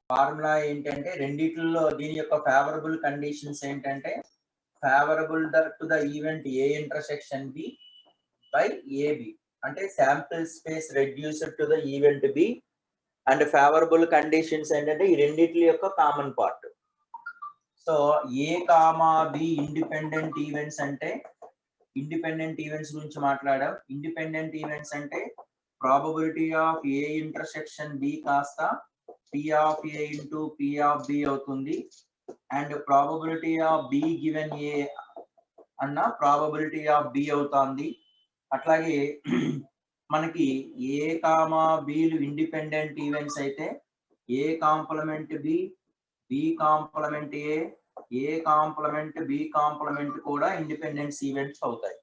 Formula ఏంటంటే రెండిట్లో దీని యొక్క ఫేవరబుల్ కండిషన్స్ ఏంటంటే favourable to the event A intersection B by AB అంటే sample space reduced to the event B and favourable conditions ఏంటంటే ఈ రెండిట్ల యొక్క common part. So A comma B independent events అంటే ఇండిపెండెంట్ ఈవెంట్స్ గురించి మాట్లాడాం. Independent events అంటే probability of A intersection B కాస్త P of A into P of B అవుతుంది and probability of B given A అన్న ప్రాబబిలిటీ ఆఫ్ B అవుతుంది. అట్లాగే మనకి ఏ కామా బిలు ఇండిపెండెంట్ ఈవెంట్స్ అయితే A complement B B complement A complement B complement కూడా independence events అవుతాయి.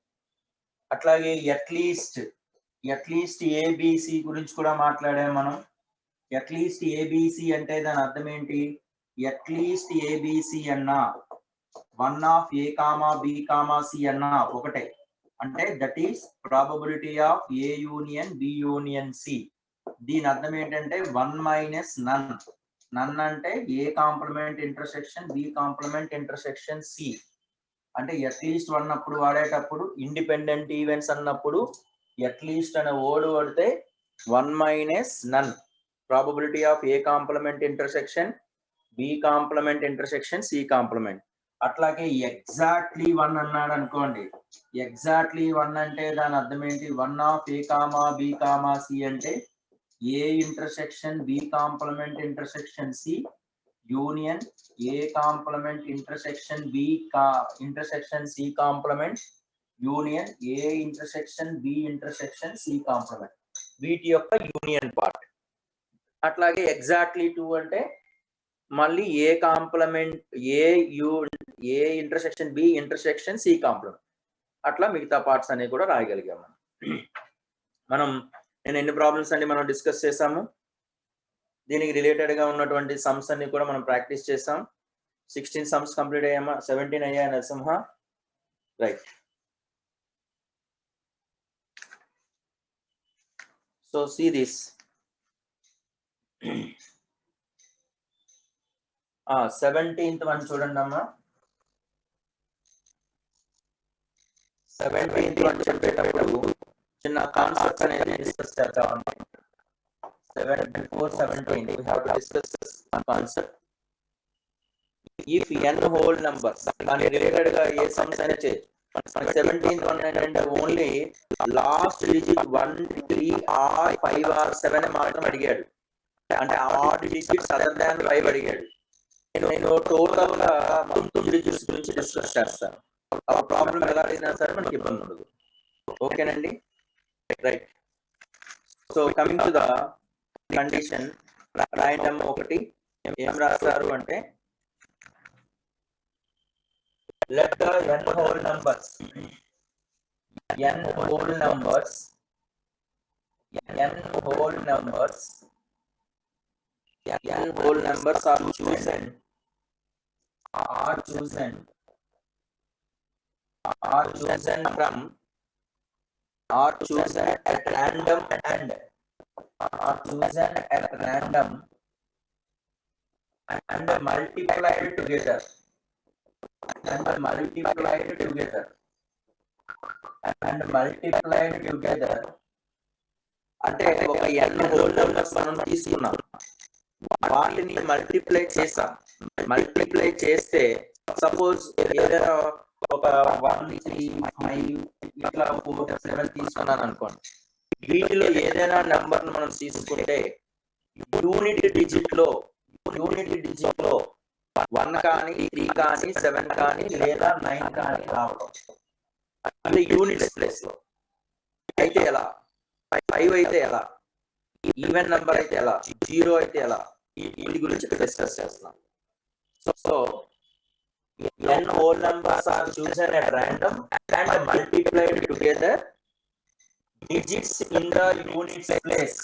అట్లాగే అట్లీస్ట్ ఏబిసి గురించి కూడా మాట్లాడాము మనం. అట్లీస్ట్ ఏబిసి అంటే దాని అర్థం ఏంటి? అట్లీస్ట్ ఏబిసి అన్నా one of A comma B comma C అన్నా ఒకటే అంటే that is probability of A union B union C. దీని అర్థం ఏంటంటే 1 మైనస్ నన్. నన్ అంటే A complement intersection B complement intersection C అంటే అట్లీస్ట్ అన్నప్పుడు వాడేటప్పుడు ఇండిపెండెంట్ ఈవెంట్స్ అన్నప్పుడు అట్లీస్ట్ అనే వర్డ్ వాడితే 1 minus none probability of A complement intersection B complement intersection C complement. అట్లాగే ఎగ్జాక్ట్లీ 1 అన్నాడు అనుకోండి. ఎగ్జాక్ట్లీ 1 అంటే దాని అర్థం ఏంటి? 1 of A comma B comma C అంటే A intersection B complement intersection C union A complement intersection B intersection C complement union A intersection B intersection C complement వీటి యొక్క యూనియన్ పార్ట్. అట్లాగే ఎగ్జాక్ట్లీ 2 అంటే మళ్ళీ A complement A intersection B intersection C complement. అట్లా మిగతా parts అనేవి కూడా రాయగలిగాం మనం. నేను ఎన్ని ప్రాబ్లమ్స్ అన్ని మనం డిస్కస్ చేసాము. దీనికి రిలేటెడ్ గా ఉన్నటువంటి సమ్స్ అన్ని కూడా మనం ప్రాక్టీస్ చేసాం. 16 సమ్స్ కంప్లీట్ అయ్యామా? 17 అయ్యాయి Narasimha. Right. So see this. 17th one చూడండి అమ్మా. 17th వన్ చెప్పేటప్పుడు చిన్న కాన్సెప్ట్స్ అనేది డిస్కస్ చేద్దాం. Before 17 we have to discuss this concept. If n whole numbers దాని రిలేటెడ్ గా ఏ సమ్స్ అయినా చేయొచ్చు. 17th వన్ ఏంటంటే only last digit 1 3 or 5 or 7 మాత్రం అడిగాడు. అంటే ఆడ్ డిజిట్స్ అదర్ దాన్ 5 అడిగాడు. నేను టోటల్ గా మొత్తం డిజిట్స్ గురించి డిస్కస్ చేస్తాను. ఆ ప్రాబ్లం ఎలా అయినా సరే మనకి ఇబ్బంది ఉండదు. ఓకేనండి. Right. So coming to the condition రాయడం ఒకటి ఏం రాస్తారు అంటే let the n whole numbers are chosen at random and multiplied together అంటే ఒక n హోల్ నంబర్స్ మనం తీసుకున్నాం, వాటిని మల్టిప్లై చేస్తే సపోజ్ ఏదైనా ఒక 1 3 5 ఇట్లా 4 7 తీసుకున్నాను అనుకోండి. వీటిలో ఏదైనా నెంబర్ మనం తీసుకుంటే యూనిట్ డిజిట్ లో 1 కానీ 3 కానీ 7 కానీ లేదా 9 కానీ రావడం అంటే యూనిట్స్ ప్లేస్ లో. అయితే ఎలా? 5 అయితే ఎలా? ఈవెన్ నెంబర్ అయితే ఎలా? 0 అయితే ఎలా? వీటి గురించి డిస్కస్ చేస్తున్నాం. So n whole numbers are chosen at random and multiplied together. Digits in the units place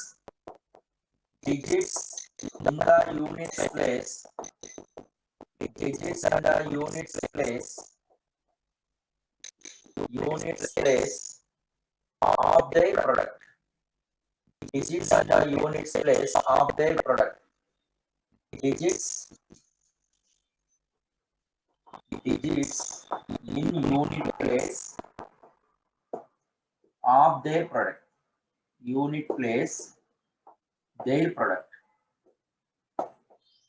of their product. digits in unit place of their product. Unit place their product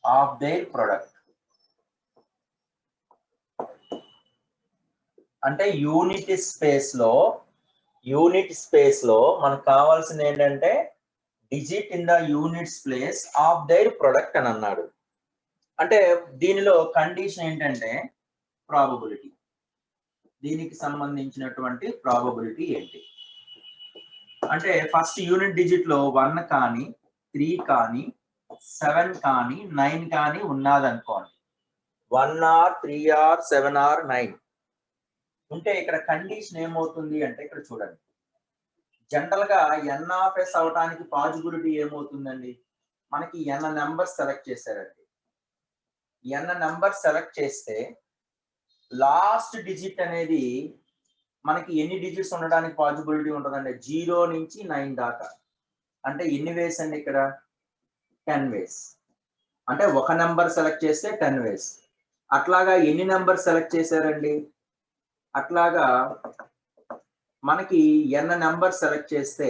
of their product. అంటే unit space లో మనకు కావాల్సింది ఏంటంటే digit in the units place of their product అని అన్నాడు. అంటే దీనిలో condition ఏంటంటే ప్రాబబిలిటీ, దీనికి సంబంధించినటువంటి ప్రాబబిలిటీ ఏంటి అంటే ఫస్ట్ యూనిట్ డిజిట్ లో 1 కానీ 3 కానీ 7 కానీ 9 కానీ ఉన్నదనుకోండి, 1 ఆర్ 3 ఆర్ 7 ఆర్ 9 ఉంటే ఇక్కడ కండిషన్ ఏమవుతుంది అంటే ఇక్కడ చూడండి, జనరల్ గా ఎన్ ఆఫ్ ఎస్ అవడానికి పాజిబిలిటీ ఏమవుతుందండి, మనకి ఎన్ నెంబర్ సెలెక్ట్ చేశారండి. ఎన్ నెంబర్ సెలెక్ట్ చేస్తే లాస్ట్ డిజిట్ అనేది మనకి ఎన్ని డిజిట్స్ ఉండడానికి పాజిబిలిటీ ఉంటుందండి, 0 నుంచి 9 దాకా. అంటే ఎన్ని వేస్ అండి ఇక్కడ 10 వేస్. అంటే ఒక నెంబర్ సెలెక్ట్ చేస్తే 10 వేస్. అట్లాగా ఎన్ని నెంబర్ సెలెక్ట్ చేశారండి, అట్లాగా మనకి ఎన్ నెంబర్ సెలెక్ట్ చేస్తే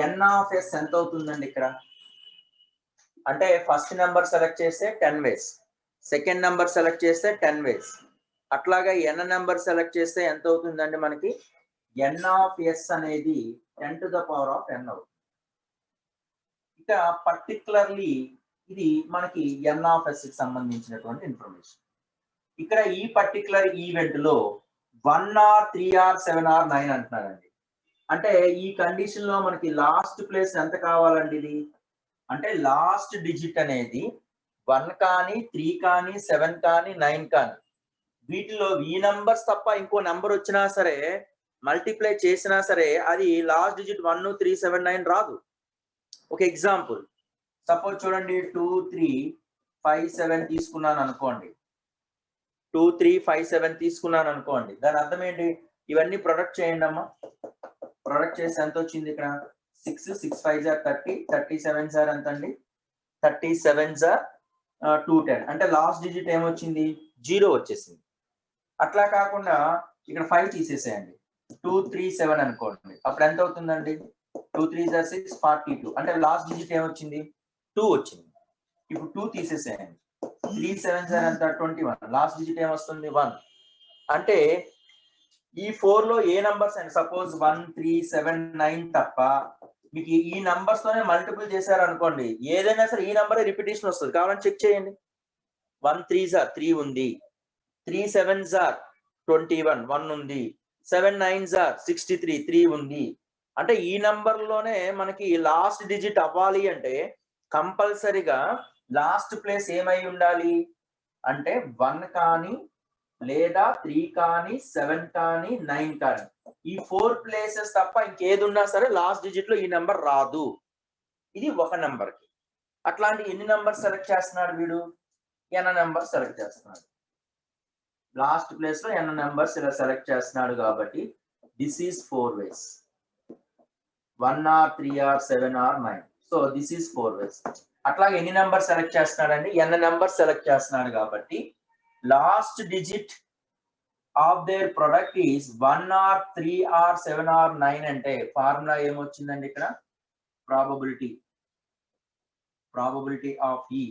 ఎన్ ఆఫ్ ఎస్ ఎంత అవుతుందండి ఇక్కడ అంటే ఫస్ట్ నెంబర్ సెలెక్ట్ చేస్తే 10 వేస్, సెకండ్ నెంబర్ సెలెక్ట్ చేస్తే 10 వేస్, అట్లాగా ఎన్ నెంబర్ సెలెక్ట్ చేస్తే ఎంత అవుతుందండి మనకి ఎన్ ఆఫ్ ఎస్ అనేది 10 to the power of n అవుతుంది. ఇక పర్టికులర్లీ ఇది మనకి ఎన్ ఆఫ్ ఎస్ కి సంబంధించినటువంటి ఇన్ఫర్మేషన్. ఇక్కడ ఈ పర్టికులర్ ఈవెంట్ లో 1 ఆర్ 3 ఆర్ 7 ఆర్ 9 అంటున్నారండి. అంటే ఈ కండిషన్ లో మనకి లాస్ట్ ప్లేస్ ఎంత కావాలండి ఇది అంటే లాస్ట్ డిజిట్ అనేది 1 కానీ 3 కానీ 7 కానీ 9 కానీ వీటిలో ఈ నంబర్స్ తప్ప ఇంకో నంబర్ వచ్చినా సరే మల్టిప్లై చేసినా సరే అది లాస్ట్ డిజిట్ 1 3 7 9 రాదు. ఒక ఎగ్జాంపుల్ సపోజ్ చూడండి 2 3 5 7 తీసుకున్నాను అనుకోండి, 2 3 5 7 తీసుకున్నాను అనుకోండి, దాని అర్థం ఏంటి, ఇవన్నీ ప్రొడక్ట్ చేయండి అమ్మా. ప్రొడక్ట్ చేసి ఎంత వచ్చింది ఇక్కడ 6 6 5 ఆర్ 30 37 సార్ ఎంత అండి 37 సార్ 210. అంటే లాస్ట్ డిజిట్ ఏమొచ్చింది 0 వచ్చేసింది. అట్లా కాకుండా ఇక్కడ 5 తీసేసేయండి, 2 3 7 అనుకోండి, అప్పుడు ఎంత అవుతుందండి 2 3 సార్ 6 42. అంటే లాస్ట్ డిజిట్ ఏమొచ్చింది 2 వచ్చింది. ఇప్పుడు 2 తీసేసేయండి, 3 7 సార్ ఎంత 21, లాస్ట్ డిజిట్ ఏమొస్తుంది 1. అంటే ఈ 4 లో ఏ నంబర్స్ అండి సపోజ్ 1 3 7 9 తప్ప మీకు ఈ నంబర్స్ తోనే మల్టిపుల్ చేశారు అనుకోండి, ఏదైనా సరే ఈ నంబర్ రిపిటేషన్ వస్తుంది. కావాలని చెక్ చేయండి. 1 3 సార్ 3 ఉంది, 3 7 సార్ 21 1 ఉంది, 7 9 సార్ 63 3 ఉంది. అంటే ఈ నంబర్ లోనే మనకి లాస్ట్ డిజిట్ అవ్వాలి అంటే కంపల్సరీగా లాస్ట్ ప్లేస్ ఏమై ఉండాలి అంటే 1 కానీ లేదా 3 కానీ 7 కానీ 9 కానీ ఈ 4 ప్లేసెస్ తప్ప ఇంకేది ఉన్నా సరే లాస్ట్ డిజిట్ లో ఈ నెంబర్ రాదు. ఇది ఒక నెంబర్ కి. అట్లాంటి ఎన్ని నెంబర్ సెలెక్ట్ చేస్తున్నాడు వీడు, n నెంబర్ సెలెక్ట్ చేస్తున్నాడు. లాస్ట్ ప్లేస్ లో n నెంబర్స్ ఇలా సెలెక్ట్ చేస్తున్నాడు కాబట్టి this is 4 ways, 1 or 3 or 7 or 9. So this is 4 ways. అట్లాగే ఎన్ని నెంబర్ సెలెక్ట్ చేస్తున్నాడండి n నెంబర్ సెలెక్ట్ చేస్తున్నాడు కాబట్టి last digit of their product is 1 or 3 or 7 or 9 అంటే ఫార్ములా ఏమొచ్చిందండి ఇక్కడ ప్రాబబిలిటీ ఆఫ్ ఈ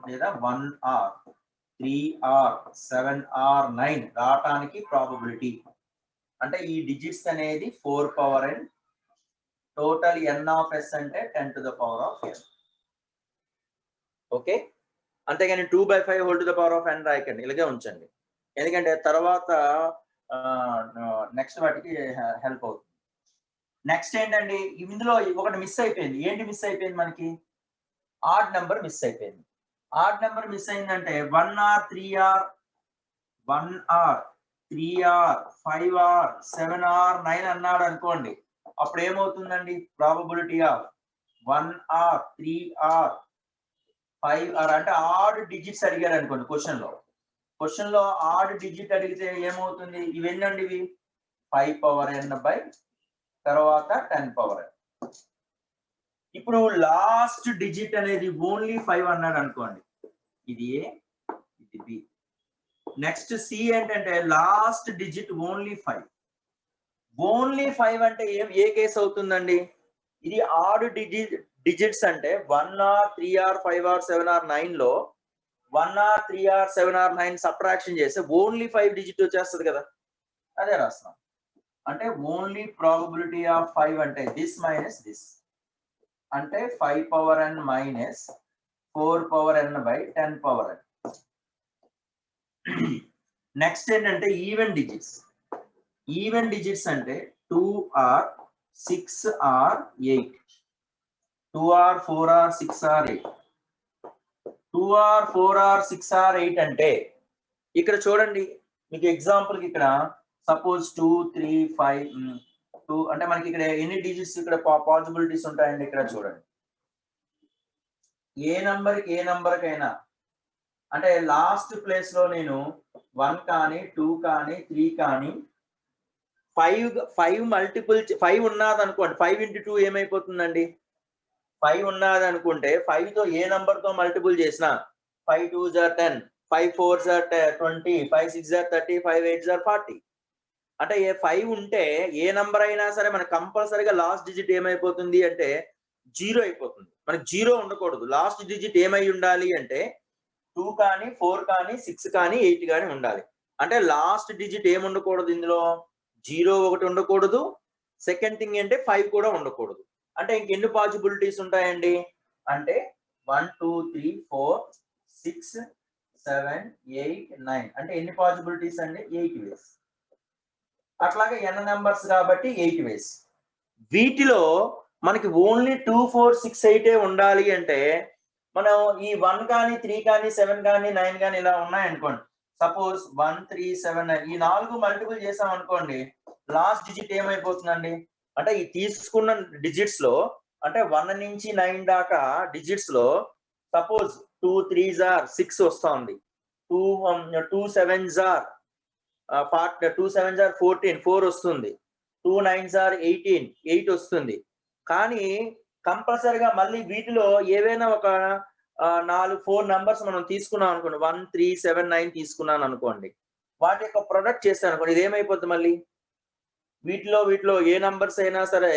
లేదా 1 ఆర్ 3 ఆర్ 7 ఆర్ 9 రావటానికి ప్రాబబిలిటీ అంటే ఈ డిజిట్స్ అనేది 4 power n, total n of s అంటే 10 to the power of n. Okay, అంతేగాని 2/5 whole to the power of n రాయకండి, ఇలాగే ఉంచండి. ఎందుకంటే తర్వాత నెక్స్ట్ వాటికి హెల్ప్ అవుతుంది. నెక్స్ట్ ఏంటండి, ఇందులో ఒకటి మిస్ అయిపోయింది. ఏంటి మిస్ అయిపోయింది మనకి, ఆడ్ నెంబర్ మిస్ అయిపోయింది. ఆడ్ నెంబర్ మిస్ అయిందంటే 1 or 3 or 1 or 3 or 5 or 7 or 9 అన్నాడు అనుకోండి, అప్పుడు ఏమవుతుందండి probability of 1 or 3 or 5 or అంటే ఆడ్ డిజిట్స్ అడిగారు అనుకోండి క్వశ్చన్ లో ఆడ్ డిజిట్ అడిగితే ఏమవుతుంది, ఇవెన్నండి ఇవి 5 పవర్ n బై తర్వాత 10 పవర్ n. ఇప్పుడు లాస్ట్ డిజిట్ అనేది ఓన్లీ 5 అన్నాడు అనుకోండి, ఇది ఏ, ఇది బి. నెక్స్ట్ సి ఏంటంటే లాస్ట్ డిజిట్ ఓన్లీ 5. ఓన్లీ 5 అంటే ఏ కేసు అవుతుందండి? ఇది ఆడ్ డిజిట్స్ అంటే 1 ఆర్ 3 ఆర్ 5 ఆర్ 7 ఆర్ 9 లో 1 ఆర్ 3 ఆర్ 7 ఆర్ 9 సబ్ట్రాక్షన్ చేస్తే ఓన్లీ 5 డిజిట్ వచ్చేస్తుంది కదా, అదే రాస్తాం. అంటే ఓన్లీ ప్రాబబిలిటీ ఆఫ్ 5 అంటే దిస్ మైనస్ దిస్, అంటే 5 power n minus 4 power n by 10 power n. Next ఏంటంటే ఈవెన్ డిజిట్స్. ఈవెన్ డిజిట్స్ అంటే 2 or 6 or 8, 2 or 4 or 6 or 8. 2 or 4 or 6 or 8 అంటే ఇక్కడ చూడండి, మీకు ఎగ్జాంపుల్ కి ఇక్కడ సపోజ్ 2 3 5 2 అంటే మనకి ఇక్కడ ఎన్ని డిజిట్స్ ఇక్కడ పాసిబిలిటీస్ ఉంటాయండి? ఇక్కడ చూడండి, ఏ నంబర్ కైనా అంటే లాస్ట్ ప్లేస్ లో నేను 1 కానీ 2 కానీ 3 కానీ 5 మల్టిపుల్ 5 ఉన్నది అనుకోండి, 5 into 2 ఏమైపోతుందండి? 5 ఉన్నది అనుకుంటే 5 తో ఏ నంబర్ తో మల్టిపుల్ చేసినా 5 2s are 10, 5 4s are 20, 5 6s are 30, 5 8s are 40. అంటే ఏ 5 ఉంటే ఏ నంబర్ అయినా సరే మనకు కంపల్సరీగా లాస్ట్ డిజిట్ ఏమైపోతుంది అంటే 0 అయిపోతుంది. మనకి 0 ఉండకూడదు. లాస్ట్ డిజిట్ ఏమై ఉండాలి అంటే 2 కానీ 4 కానీ 6 కానీ 8 కానీ ఉండాలి. అంటే లాస్ట్ డిజిట్ ఏమి ఉండకూడదు ఇందులో? 0 ఒకటి ఉండకూడదు. సెకండ్ థింగ్ అంటే 5 కూడా ఉండకూడదు. అంటే ఇంకెన్ని పాసిబిలిటీస్ ఉంటాయండి అంటే 1 2 3 4 6 7 8 9 అంటే ఎన్ని పాసిబిలిటీస్ అండి? 8 వేస్. అట్లాగే n నెంబర్స్ కాబట్టి 8 వేస్. వీటిలో మనకి ఓన్లీ 2 4 6 8 ఉండాలి అంటే మనం ఈ 1 కానీ 3 కానీ 7 కానీ 9 కానీ ఇలా ఉన్నాయనుకోండి, సపోజ్ 1 3 7 9 ఈ 4 మల్టిపుల్ చేసాం అనుకోండి, లాస్ట్ డిజిట్ ఏమైపోతుందండి అంటే ఈ తీసుకున్న డిజిట్స్ లో అంటే 1 నుంచి 9 దాకా డిజిట్స్ లో సపోజ్ 2 3s are 6 వస్తుంది, 2 7s are 2 7s are 14 4 వస్తుంది, 2 9s are 18 8 వస్తుంది. కానీ కంపల్సరీగా మళ్ళీ వీటిలో ఏవైనా ఒక 4 నంబర్స్ మనం తీసుకున్నాం అనుకోండి, 1 3 7 9 తీసుకున్నాను అనుకోండి, వాటి యొక్క ప్రొడక్ట్ చేస్తాను అనుకోండి, ఇది ఏమైపోతుంది మళ్ళీ వీటిలో ఏ నంబర్స్ అయినా సరే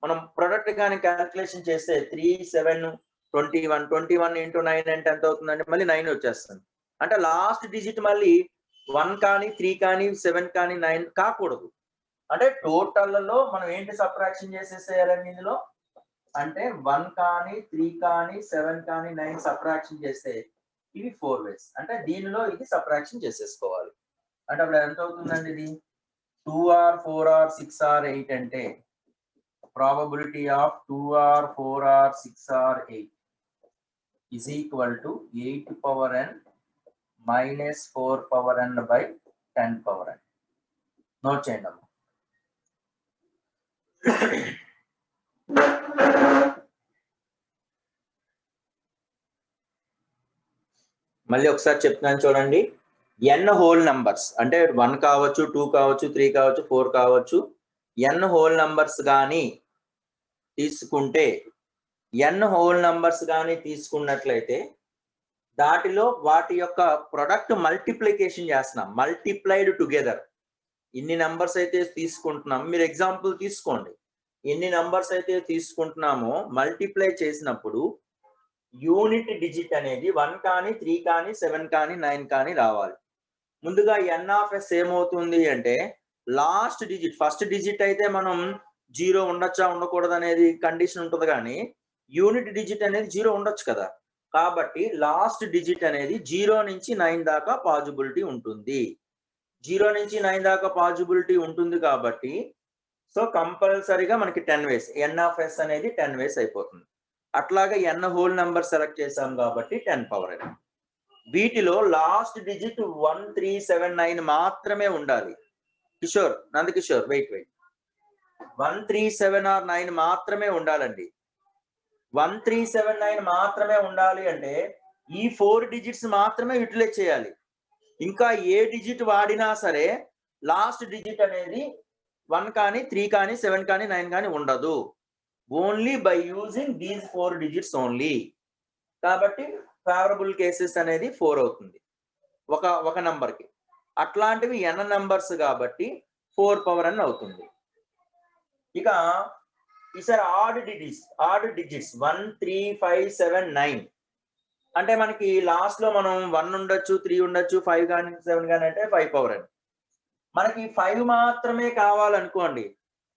మనం ప్రొడక్ట్ కానీ క్యాల్కులేషన్ చేస్తే 3 7 21 into 9 అంటే ఎంత అవుతుందంటే మళ్ళీ 9 వచ్చేస్తుంది. అంటే లాస్ట్ డిజిట్ మళ్ళీ 1 కానీ 3 కానీ 7 కానీ 9 కాకూడదు. అంటే టోటల్లో మనం ఏంటి సబ్ట్రాక్షన్ చేసేసేయాలండి ఇందులో అంటే 1 కానీ 3 కానీ 7 కానీ 9 సబ్ట్రాక్షన్ చేస్తే ఇవి 4 వేస్. అంటే దీనిలో ఇది సబ్ట్రాక్షన్ చేసేసుకోవాలి. అంటే అప్పుడు ఎంత అవుతుందండి ఇది 2 r 4 r 6 r 8 అంటే probability of 2 r 4 r 6 r 8 is equal to 8 power n minus 4 power n by 10 power n. Note చేయండి అమ్మా. మళ్ళీ ఒకసారి చెప్తున్నాను చూడండి, n హోల్ నంబర్స్ అంటే 1 కావచ్చు 2 కావచ్చు 3 కావచ్చు 4 కావచ్చు, n హోల్ నంబర్స్ కానీ తీసుకుంటే n హోల్ నంబర్స్ కానీ తీసుకున్నట్లయితే దాటిలో వాటి యొక్క ప్రొడక్ట్ మల్టిప్లికేషన్ చేస్తున్నాం, మల్టిప్లైడ్ టుగెదర్. ఎన్ని నంబర్స్ అయితే తీసుకుంటున్నాం, మీరు ఎగ్జాంపుల్ తీసుకోండి, ఎన్ని నంబర్స్ అయితే తీసుకుంటున్నామో మల్టిప్లై చేసినప్పుడు యూనిట్ డిజిట్ అనేది 1 కానీ 3 కానీ 7 కానీ 9 కానీ రావాలి. ముందుగా n ఆఫ్ s ఏమవుతుంది అంటే లాస్ట్ డిజిట్, ఫస్ట్ డిజిట్ అయితే మనం 0 ఉండొచ్చా ఉండకూడదు అనేది కండిషన్ ఉంటుంది, కానీ యూనిట్ డిజిట్ అనేది 0 ఉండొచ్చు కదా. కాబట్టి లాస్ట్ డిజిట్ అనేది 0 నుంచి 9 దాకా పాసిబిలిటీ ఉంటుంది. 0 నుంచి 9 దాకా పాసిబిలిటీ ఉంటుంది కాబట్టి సో కంపల్సరీగా మనకి 10 వేస్, n ఆఫ్ s అనేది 10 వేస్ అయిపోతుంది. అట్లాగే n హోల్ నెంబర్ సెలెక్ట్ చేసాం కాబట్టి 10 పవర్ n. వీటిలో లాస్ట్ డిజిట్ 1 3 7 9 మాత్రమే ఉండాలి. కిషోర్, నందకిషోర్ వెయిట్ 1 3 7 or 9 మాత్రమే ఉండాలండి. 1 3 7 9 మాత్రమే ఉండాలి అంటే ఈ 4 డిజిట్స్ మాత్రమే యూటిలైజ్ చేయాలి. ఇంకా ఏ డిజిట్ వాడినా సరే లాస్ట్ డిజిట్ అనేది 1 కానీ 3 కానీ 7 కానీ 9 కానీ ఉండదు. Only by using these 4 digits only. కాబట్టి ఫేవరబుల్ కేసెస్ అనేది 4 అవుతుంది ఒక నంబర్కి. అట్లాంటివి n నంబర్స్ కాబట్టి 4 పవర్ n అవుతుంది. ఇక ఈసారి ఆడ్ డిజిట్స్ 1 3 5 7 9 అంటే మనకి లాస్ట్ లో మనం 1 ఉండొచ్చు, 3 ఉండొచ్చు, 5 కానీ 7 కానీ అంటే 5 పవర్ n. మనకి 5 మాత్రమే కావాలనుకోండి,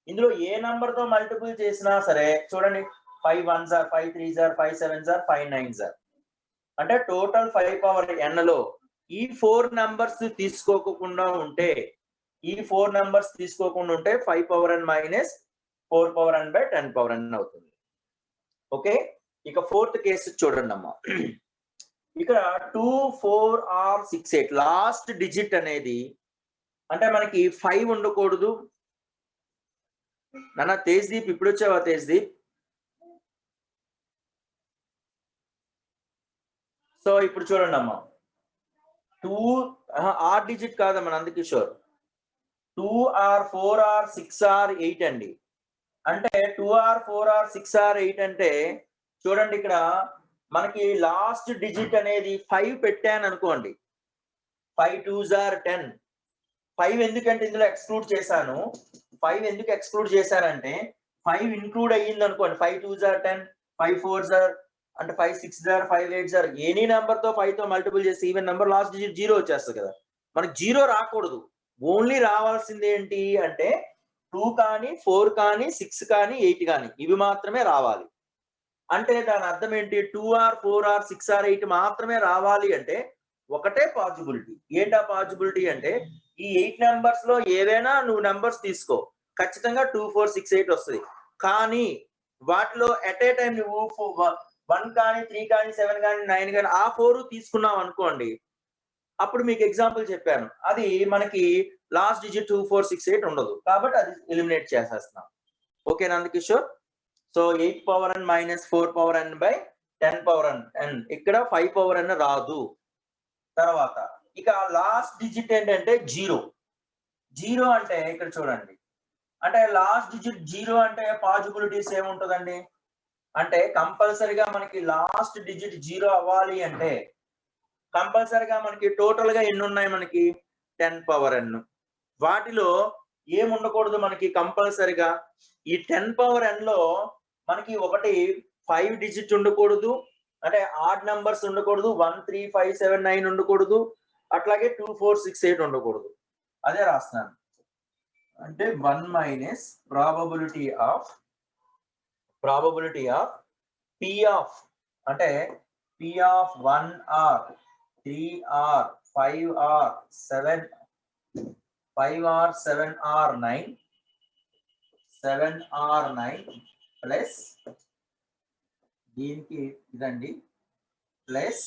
ఇందులో ఏ నంబర్ తో మల్టిపుల్ చేసినా సరే చూడండి, 5 1s or 5 3s or 5 7s or 5 9s or అంటే టోటల్ 5 పవర్ n లో ఈ 4 నంబర్స్ తీసుకోకుండా ఉంటే 5 power n minus 4 power n by 10 power n అవుతుంది. ఓకే, ఇక ఫోర్త్ కేసు చూడండి అమ్మా. ఇక్కడ 2 4 or 6 8 లాస్ట్ డిజిట్ అనేది అంటే మనకి 5 ఉండకూడదు. నాన్న తేజ్దీప్, ఇప్పుడు వచ్చావా తేజ్దీప్? సో ఇప్పుడు చూడండి అమ్మా, 2 ఆర్ డిజిట్ కాదమ్మా నందకిషోర్, 2 or 4 or 6 or 8 అండి. అంటే 2 or 4 or 6 or 8 అంటే చూడండి, ఇక్కడ మనకి లాస్ట్ డిజిట్ అనేది 5 పెట్టాను అనుకోండి, 5 2s are 10. 5 ఎందుకంటే ఇందులో ఎక్స్క్లూడ్ చేశాను. 5 ఎందుకు ఎక్స్క్లూడ్ చేశానంటే 5 ఇంక్లూడ్ అయ్యింది అనుకోండి, 5 2s are 10, 5 4s are అంటే 5 6s are 5 8s are any number తో 5 తో మల్టిపుల్ చేసి ఈవెన్ నెంబర్ లాస్ట్ డిజిట్ 0 వచ్చేస్తుంది కదా. మనకి 0 రాకూడదు. ఓన్లీ రావాల్సింది ఏంటి అంటే 2 కానీ 4 కానీ 6 కానీ 8 కానీ ఇవి మాత్రమే రావాలి. అంటే దాని అర్థం ఏంటి, 2 or 4 or 6 or 8 మాత్రమే రావాలి అంటే ఒకటే పాసిబిలిటీ. ఏంటా పాసిబిలిటీ అంటే ఈ 8 నెంబర్స్ లో ఏవైనా నువ్వు నెంబర్స్ తీసుకో, ఖచ్చితంగా 2 4 6 8 వస్తుంది. కానీ వాటిలో ఎట్ ఏ టైం నువ్వు 1 కానీ 3 కానీ 7 కానీ 9 కానీ ఆ 4 తీసుకున్నావు అనుకోండి, అప్పుడు మీకు ఎగ్జాంపుల్ చెప్పాను, అది మనకి లాస్ట్ డిజిట్ 2 4 6 8 ఉండదు. కాబట్టి అది ఎలిమినేట్ చేసేస్తున్నాం. Okay Nandakishore? So 8 power n minus 4 power n by 10 power n ఇక్కడ 5 పవర్ n రాదు. తర్వాత ఇక లాస్ట్ డిజిట్ ఏంటంటే 0 అంటే ఇక్కడ చూడండి, అంటే లాస్ట్ డిజిట్ 0 అంటే పాసిబిలిటీస్ ఏముంటుందండి అంటే కంపల్సరిగా మనకి లాస్ట్ డిజిట్ 0 అవ్వాలి అంటే కంపల్సరిగా మనకి టోటల్ గా ఎన్ని ఉన్నాయి, మనకి 10 పవర్ n. వాటిలో ఏముండకూడదు మనకి కంపల్సరిగా, ఈ 10 పవర్ n లో మనకి ఒకటి 5 డిజిట్ ఉండకూడదు, అంటే ఆడ్ నంబర్స్ ఉండకూడదు, 1 3 5 7 9 ఉండకూడదు, అట్లాగే 2 4 6 8 ఉండకూడదు. అదే రాస్తున్నాను, అంటే 1 minus probability of P of అంటే P of 1 or 3 or 5 or 7 or 7 or 9 plus దీనికి ఇదండి plus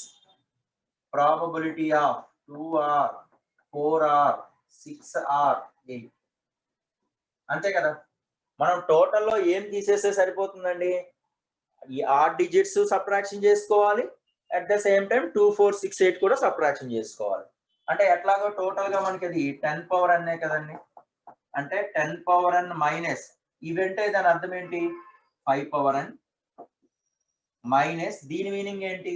probability of 2 or 4 or 6 or 8. అంతే కదా. మనం టోటల్లో ఏం తీసేస్తే సరిపోతుందండి, ఈ ఆడ్ డిజిట్స్ సబ్ట్రాక్షన్ చేసుకోవాలి, అట్ ద సేమ్ టైం 2 4 6 8 కూడా సబ్ట్రాక్షన్ చేసుకోవాలి. అంటే ఎట్లాగో టోటల్ గా మనకి అది 10 పవర్ n కదండి. అంటే 10 పవర్ n మైనస్ ఇవంటే దాని అర్థం ఏంటి, 5 పవర్ n మైనస్ దీని మీనింగ్ ఏంటి,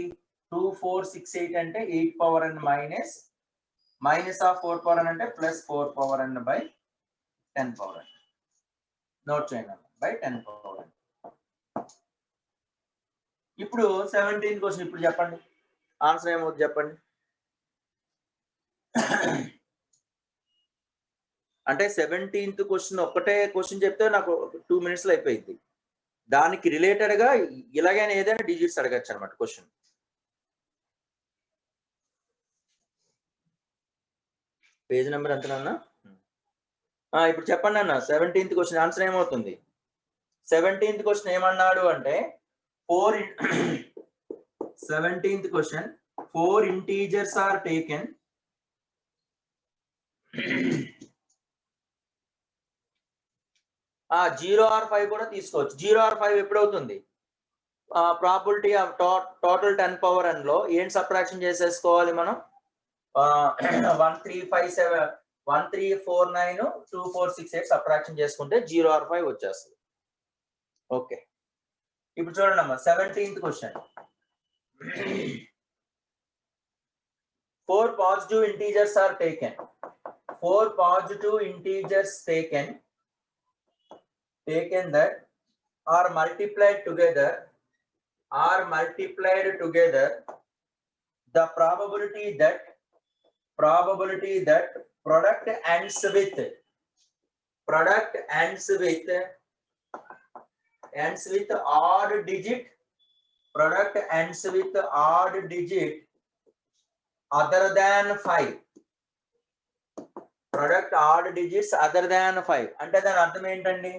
2 4 6 8 అంటే 8 power n minus of 4 power n అంటే plus 4 power n by 10 power n. Note చేయండి బై 10 పవర్ n. ఇప్పుడు 17th క్వశ్చన్ ఇప్పుడు చెప్పండి, ఆన్సర్ ఏమవుతుంది చెప్పండి. అంటే 17th క్వశ్చన్ ఒక్కటే క్వశ్చన్ చెప్తే నాకు 2 minutes లో అయిపోయింది. దానికి రిలేటెడ్ గా ఇలాగైనా ఏదైనా డిజిట్స్ అడగచ్చు అనమాట క్వశ్చన్. Page number ఎంతనన్నా? ఇప్పుడు చెప్పండి అన్న, 17th క్వశ్చన్ ఆన్సర్ ఏమవుతుంది? 17th క్వశ్చన్ ఏమన్నాడు అంటే 17th question 4 integers are taken ఆ 0 or 5 కూడా తీసుకోవచ్చు. 0 or 5 ఎప్పుడు అవుతుంది, probability of total 10 power n లో ఏం సబ్ట్రాక్షన్ చేసేసుకోవాలి మనం, 1 3 5 7 1 3 4 9 2 4 6 8 సబ్ట్రాక్షన్ చేసుకుంటే 0 or 5 వచ్చేస్తుంది. ఓకే, ఇప్పుడు చూడండి అమ్మా 17th question 4 positive integers are taken. 4 positive integers taken that are multiplied together. The probability that product ends with odd digit. Product ends with odd digit other than 5. Product odd digits other than 5. అంటే దాని అర్థం ఏంటండి?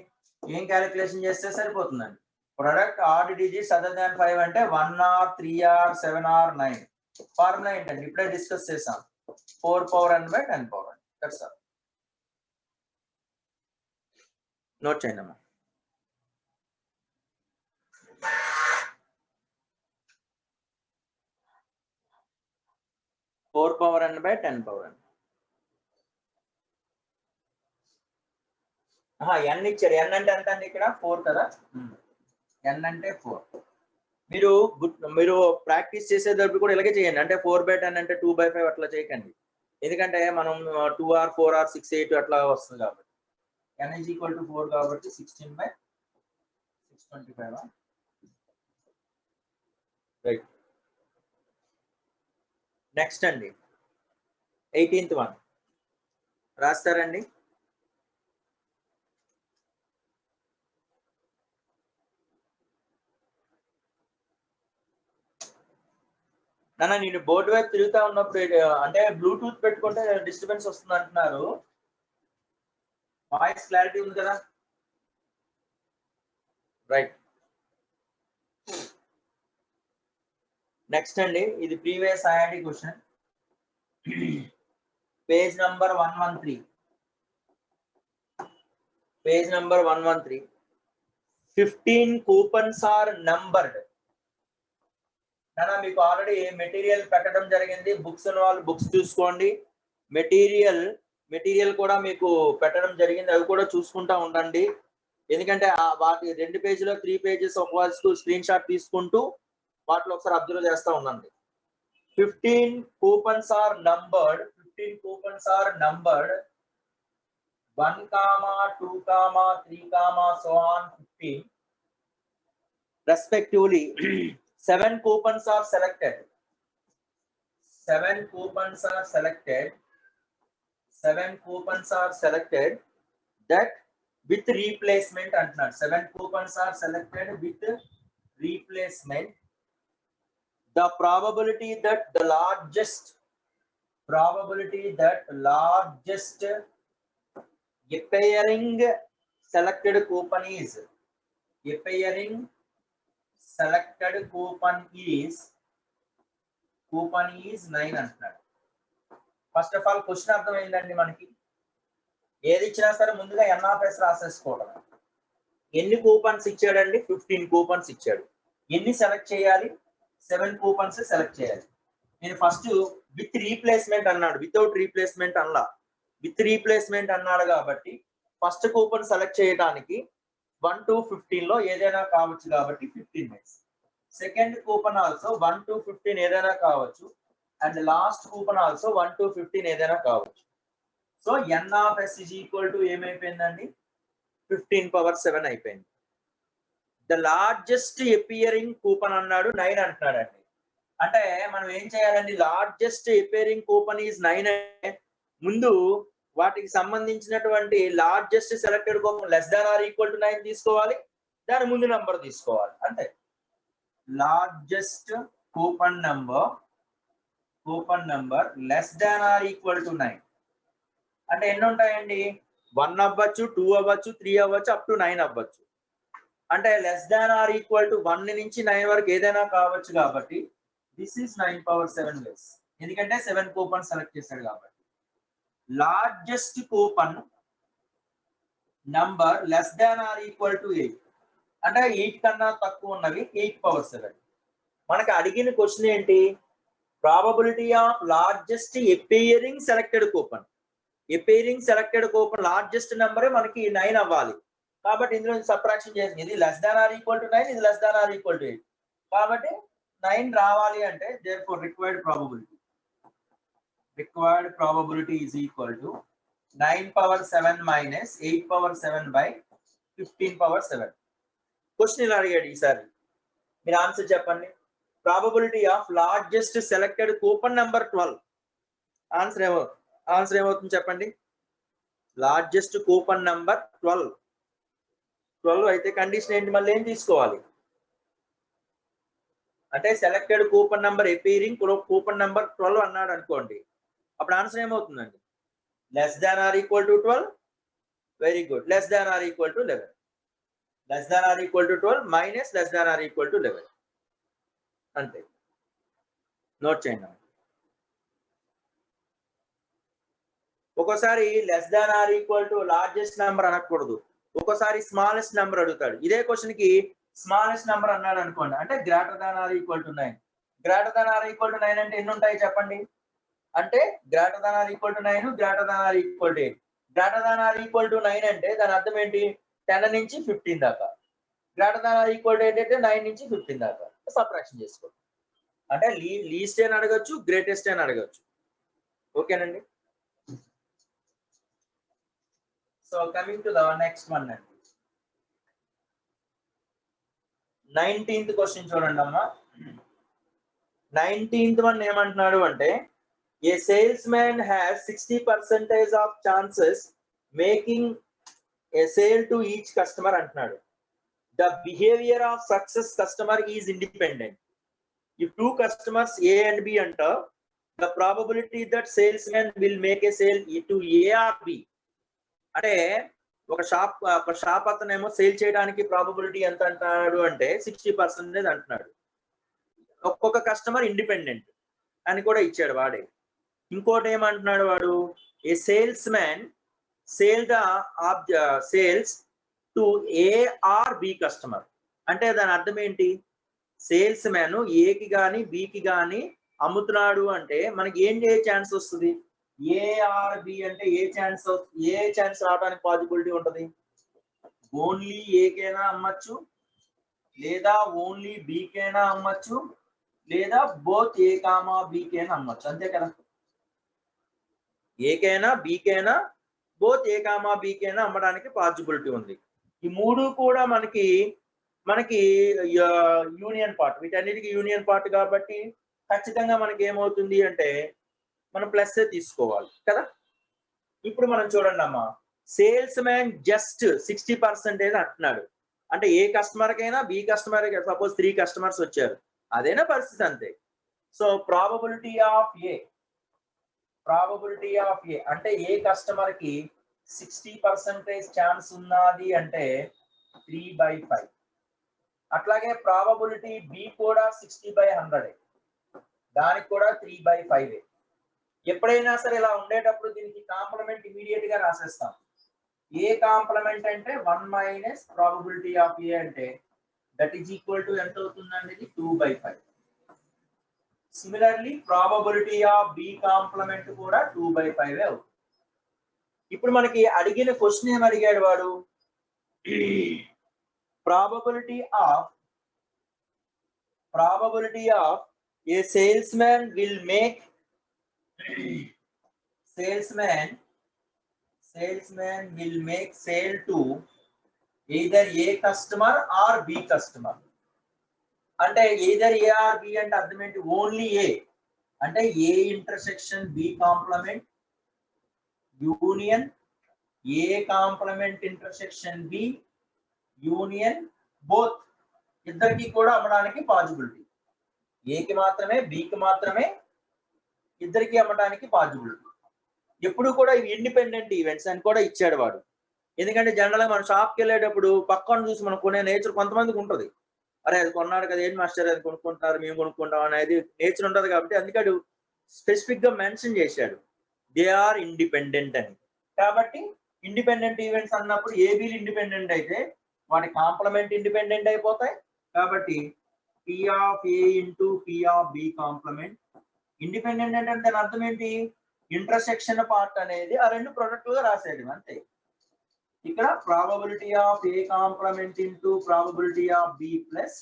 ఏం calculation చేస్తే సరిపోతుందండి? Product odd digits other than 5 అంటే 1 or 3 or 7 or 9. Formula ఏంటండి? ఇప్పుడే డిస్కస్ చేసాం. 4 power n by 10 power n. That's all. Note చేయండి అమ్మా. Four power n by 10 power n. n ఇచ్చారు. n అంటే ఎంత అండి? ఇక్కడ 4 కదా. n అంటే 4. మీరు ప్రాక్టీస్ చేసేటప్పుడు కూడా ఇలాగే చేయండి. అంటే 4/10 అంటే 2/5 అట్లా చేయకండి. ఎందుకంటే మనం 2 or 4 or 6 8 అట్లా వస్తుంది కాబట్టి. n is equal to 4 కాబట్టి 16/625. రైట్. నెక్స్ట్ అండి 18th వన్ రాస్తారండి. నాన్న నేను బోర్డు వైపు తిరుగుతా ఉన్నప్పుడు అంటే బ్లూటూత్ పెట్టుకుంటే డిస్టర్బెన్స్ వస్తుంది అంటున్నారు. వాయిస్ క్లారిటీ ఉంది కదా? రైట్. నెక్స్ట్ అండి ఇది previous IIT question. Page number 113. 15 coupons are numbered. నాన్న మీకు ఆల్రెడీ మెటీరియల్ పెట్టడం జరిగింది. బుక్స్ ఉన్న వాళ్ళు బుక్స్ చూసుకోండి. మెటీరియల్ కూడా మీకు పెట్టడం జరిగింది. అవి కూడా చూసుకుంటా ఉండండి. ఎందుకంటే వాటి 2 పేజీలో 3 pages ఒక స్క్రీన్ షాట్ తీసుకుంటూ వాటిలో ఒకసారి అబ్జర్వ్ చేస్తూ ఉండండి. 15 coupons are numbered. 15 coupons are numbered 1, 2, 3, so on 15 respectively. 7 coupons are selected. 7 coupons are selected that with replacement అంటున్నాడు. 7 coupons are selected with replacement. The probability that the largest appearing selected coupon is 9 అంటున్నాడు. First of all question అర్థమైందండి మనకి. ఏది ఇచ్చినా సరే ముందుగా NS రాసేసుకోవడం. ఎన్ని coupons ఇచ్చాడండి? 15 కూపన్స్ ఇచ్చాడు. ఎన్ని సెలెక్ట్ చేయాలి? 7 కూపన్స్ సెలెక్ట్ చేయాలి. నేను ఫస్ట్ విత్ రీప్లేస్మెంట్ అన్నాడు, వితౌట్ రీప్లేస్మెంట్ అన్నా. విత్ రీప్లేస్మెంట్ అన్నాడు కాబట్టి ఫస్ట్ కూపన్ సెలెక్ట్ చేయడానికి 1 to 15 లో ఏదైనా కావచ్చు కాబట్టి 15 minutes. Second coupon also 1 to 15 ఏదైనా కావచ్చు. And last coupon also 1 to 15 ఏదైనా కావచ్చు. So NS is equal to ఏమైపోయిందండి? 15/7 అయిపోయింది. ద లార్జెస్ట్ అపియరింగ్ కూపన్ అన్నాడు 9 అంటున్నాడండి. అంటే మనం ఏం చేయాలండి? లార్జెస్ట్ అపియరింగ్ కూపన్ ఈజ్ 9 ముందు వాటికి సంబంధించినటువంటి largest selected coupon less than or equal to 9 తీసుకోవాలి. దాని ముందు నంబర్ తీసుకోవాలి అంతే. Largest coupon number less than or equal to 9 అంటే ఎన్ని ఉంటాయండి? 1 అవ్వచ్చు, 2 అవ్వచ్చు, 3 అవ్వచ్చు, అప్ టు 9 అవ్వచ్చు. అంటే less than or equal to 1 నుంచి 9 వరకు ఏదైనా కావచ్చు కాబట్టి దిస్ ఈస్ 9/7 ways. ఎందుకంటే 7 కూపన్ సెలెక్ట్ చేశాడు కాబట్టి. Largest coupon number less than or equal to 8 అంటే 8 కన్నా తక్కువ ఉన్నవి 8/7. మనకు అడిగిన క్వశ్చన్ ఏంటి? Probability of largest appearing selected coupon. Largest నెంబరే మనకి 9 అవ్వాలి. కాబట్టి ఇందులో సబ్ట్రాక్షన్ చేసింది, ఇది less than or equal to 9, ఇది less than or equal to 8. కాబట్టి 9 రావాలి అంటే therefore required probability is equal to 9 power 7 minus 8 power 7 by 15 power 7. Question ఇలా అడిగాడు ఈసారి, మీరు ఆన్సర్ చెప్పండి. Probability of largest selected coupon number 12. Answer ఏమవుతుంది చెప్పండి. లార్జెస్ట్ కూపన్ నెంబర్ 12 అయితే కండిషన్ ఏంటి, మళ్ళీ ఏం తీసుకోవాలి అంటే selected coupon number appearing coupon number 12 అన్నాడు అనుకోండి, అప్పుడు ఆన్సర్ ఏమవుతుందండి, less than or equal to 12. Very good. Less than or equal to 11. Less than or equal to 12 minus less than or equal to 11. అంతే, నోట్ చేయండి. ఒక్కోసారి less than or equal to largest number అనకూడదు, ఒక్కోసారి smallest number అడుగుతాడు. ఇదే question కి smallest number అన్నాడు అనుకోండి, అంటే greater than or equal to 9. Greater than or equal to 9 అంటే ఎన్ని ఉంటాయి చెప్పండి. అంటే greater than or equal to 9, greater than or equal to 8. Greater than or equal to 9 అంటే దాని అర్థం ఏంటి, 10 నుంచి 15 దాకా. Greater than or equal to 8 అంటే 9 నుంచి 15 దాకా. సబ్ట్రాక్షన్ చేసుకోండి. అంటే లీస్ట్ అని అడగచ్చు, గ్రేటెస్ట్ అని అడగచ్చు. ఓకేనండి. So coming to the next one అండి, 19th క్వశ్చన్ చూడండి అమ్మా. 19th వన్ ఏమంటున్నాడు అంటే, a salesman has 60% of chances making a sale to each customer అంటున్నాడు. The behaviour of success customer is independent. If 2 customers A and B enter, the probability that salesman will make a sale to A or B. అంటే ఒక shop అతనేమో sale చేయడానికి probability ఎంత అంటున్నాడు అంటే 60% అంటున్నాడు. ఒక్కొక్క కస్టమర్ ఇండిపెండెంట్ అని కూడా ఇచ్చాడు వాడే. ఇంకోటి ఏమంటున్నాడు వాడు, a salesman sells to A or B customer. అంటే దాని అర్థం ఏంటి, సేల్స్ మ్యాన్ ఏకి కానీ బికి కానీ అమ్ముతున్నాడు అంటే మనకి ఏం చేసే ఛాన్స్ వస్తుంది, ఏ ఆర్ బి అంటే ఏ ఛాన్స్ రావడానికి పాసిబిలిటీ ఉంటుంది, ఓన్లీ ఏకైనా అమ్మచ్చు, లేదా ఓన్లీ బికైనా అమ్మచ్చు, లేదా బోత్ ఏ కామా బికైనా అమ్మచ్చు. అంతే కదా, ఏకైనా బికైనా బోత్ ఏ కామా బికైనా అమ్మడానికి పాసిబిలిటీ ఉంది. ఈ మూడు కూడా మనకి యూనియన్ పార్ట్, వీటన్నిటికీ యూనియన్ పార్ట్ కాబట్టి ఖచ్చితంగా మనకి ఏమవుతుంది అంటే మనం ప్లస్ తీసుకోవాలి కదా. ఇప్పుడు మనం చూడండి అమ్మా, సేల్స్ మ్యాన్ జస్ట్ 60% అంటున్నాడు. అంటే ఏ కస్టమర్ కైనా బి కస్టమర్, సపోజ్ 3 customers వచ్చారు, అదేనా పరిస్థితి అంతే. సో ప్రాబబిలిటీ ఆఫ్ ఏ అంటే ఏ కస్టమర్ కి 60% ఛాన్స్ ఉన్నది అంటే 3/5. అట్లాగే ప్రాబబిలిటీ బి కూడా 60/100, దానికి కూడా 3/5. ఎప్పుడైనా సరే ఇలా ఉండేటప్పుడు దీనికి కాంప్లిమెంట్ ఇమీడియట్ గా రాసేస్తాం. ఏ కాంప్లిమెంట్ అంటే 1 మైనస్ ప్రాబబిలిటీ ఆఫ్ ఏ అంటే దట్ ఈజ్ ఈక్వల్ టు ఎంత అవుతుందండి, ఇది 2/5. Similarly probability of B complement కూడా 2/5 అవుతుంది. ఇప్పుడు మనకి అడిగిన క్వశ్చన్ ఏం అడిగాడు వాడు, probability of a salesman will make sale to either A customer or B customer. అంటే either A or B అంటే అర్థం ఏంటి, ఓన్లీ ఏ అంటే A intersection B complement union A complement intersection B union both, ఇద్దరికి కూడా అమ్మడానికి possibility. ఏకి మాత్రమే బికి మాత్రమే, ఇద్దరికి అమ్మడానికి పాసిబిలిటీ. ఎప్పుడు కూడా ఇవి ఇండిపెండెంట్ ఈవెంట్స్ అని కూడా ఇచ్చాడు వాడు. ఎందుకంటే జనరల్ గా మనం షాప్కి వెళ్ళేటప్పుడు పక్కన చూసి మనం కొనే నేచర్ కొంతమందికి ఉంటుంది, అరే అది కొన్నాడు కదా, ఏంటి మాస్టర్ అది కొనుక్కుంటారు మేము కొనుక్కుంటాం అనేది నేచర్ ఉంటుంది. కాబట్టి అందుకని స్పెసిఫిక్ గా మెన్షన్ చేశాడు దే ఆర్ ఇండిపెండెంట్ అని. కాబట్టి ఇండిపెండెంట్ ఈవెంట్స్ అన్నప్పుడు ఏబీలు ఇండిపెండెంట్ అయితే వాటి కాంప్లిమెంట్ ఇండిపెండెంట్ అయిపోతాయి. కాబట్టి P of A into P of B complement independent అంటే దాని అర్థం ఏంటి, ఇంటర్సెక్షన్ పార్ట్ అనేది ఆ రెండు ప్రొడక్ట్ గా రాసేయడం అంతే. ఇక్కడ probability of A complement into probability of B plus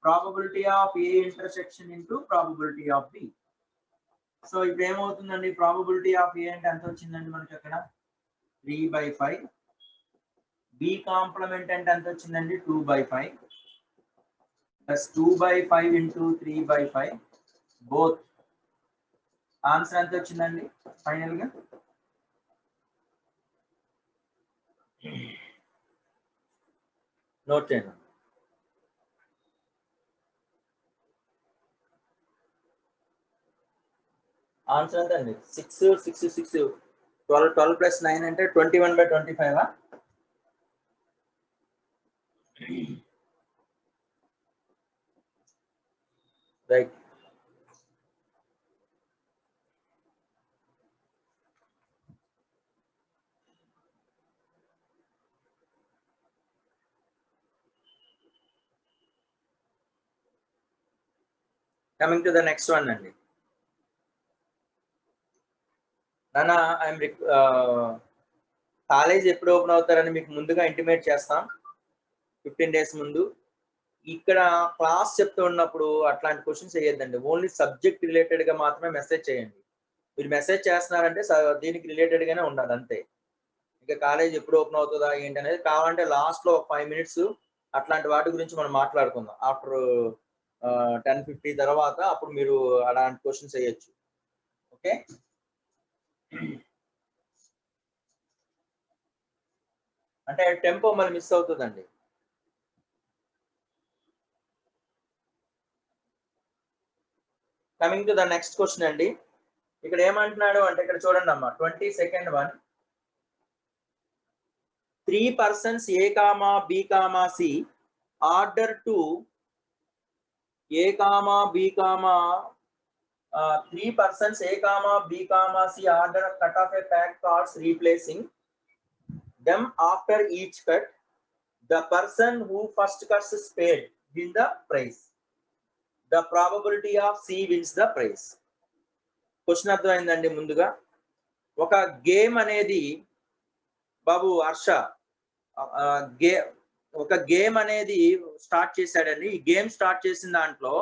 probability of A intersection into probability of B. So ఇప్పుడు ఏమవుతుందండి, ప్రాబబిలిటీ ఆఫ్ ఏ అంటే ఎంత వచ్చిందండి మనకి అక్కడ 3/5, బి కాంప్లిమెంట్ అంటే ఎంత వచ్చిందండి 2/5 ప్లస్ 2/5 ఇంటూ 3/5 బోత్. ఆన్సర్ ఎంత వచ్చిందండి ఫైనల్ గా? నోట్ చేయండి. ఆన్సర్ ఎంత అండి? 6 6 6 12 12 ప్లస్ 9 అంటే 21/25. Right. Coming to the next one అండి. నాన్న ఐఎమ్ కాలేజ్ ఎప్పుడు ఓపెన్ అవుతారని మీకు ముందుగా ఇంటిమేట్ చేస్తాం 15 days ముందు. ఇక్కడ క్లాస్ చెప్తూ ఉన్నప్పుడు అట్లాంటి క్వశ్చన్స్ వేయద్దండి. ఓన్లీ సబ్జెక్ట్ రిలేటెడ్ గా మాత్రమే మెసేజ్ చేయండి. మీరు మెసేజ్ చేస్తున్నారంటే దీనికి రిలేటెడ్ గానే ఉండాలి అంతే. ఇంకా కాలేజ్ ఎప్పుడు ఓపెన్ అవుతుందా ఏంటి అనేది కావాలంటే లాస్ట్ లో 5 minutes అట్లాంటి వాటి గురించి మనం మాట్లాడుకుందాం. ఆఫ్టర్ 10:50 తర్వాత అప్పుడు మీరు అలాంటి క్వశ్చన్స్ వేయచ్చు. ఓకే, అంటే టెంపో మళ్ళీ మిస్ అవుతుందండి. Coming to the next question అండి. ఇక్కడ ఏమంటున్నాడు అంటే ఇక్కడ చూడండి అమ్మా 22nd one. 3 persons A, B, C order to A, B, 3 persons A, B, C order a cut of a pack cards replacing them after each cut. The person who first cuts spade win the prize. The probability of C wins the prize. Question అర్థమైందండి. ముందుగా ఒక game అనేది బాబు హర్ష ఒక game అనేది start చేశాడండి. ఈ game start చేసిన దాంట్లో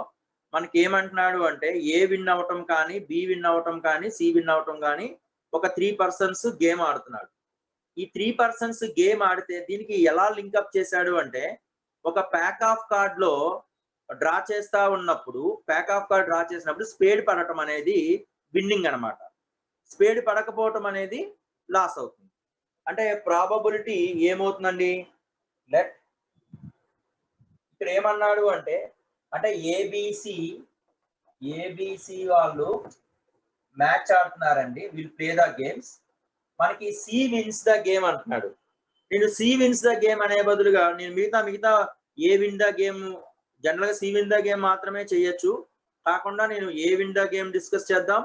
మనకి ఏమంటున్నాడు అంటే ఏ విన్ అవటం కానీ, బి విన్ అవటం కానీ, సి విన్ అవటం కానీ ఒక 3 persons గేమ్ ఆడుతున్నాడు. ఈ 3 persons గేమ్ ఆడితే దీనికి ఎలా లింకప్ చేశాడు అంటే ఒక ప్యాక్ ఆఫ్ కార్డ్ లో డ్రా చేస్తా ఉన్నప్పుడు స్పేడ్ పడటం అనేది విన్నింగ్ అన్నమాట. స్పేడ్ పడకపోవటం అనేది లాస్ అవుతుంది. అంటే ప్రాబబిలిటీ ఏమవుతుందండి, ఇక్కడ ఏమన్నాడు అంటే ఏబిసి వాళ్ళు మ్యాచ్ ఆడుతున్నారండి. వీళ్ళు ప్లే ద గేమ్స్. మనకి సి విన్స్ ద గేమ్ అంటున్నాడు. నేను సి విన్స్ ద గేమ్ అనే బదులుగా నేను మిగతా A win the game, general గా సి విన్ ద గేమ్ మాత్రమే చేయొచ్చు. కాకుండా నేను A win the game discuss చేద్దాం,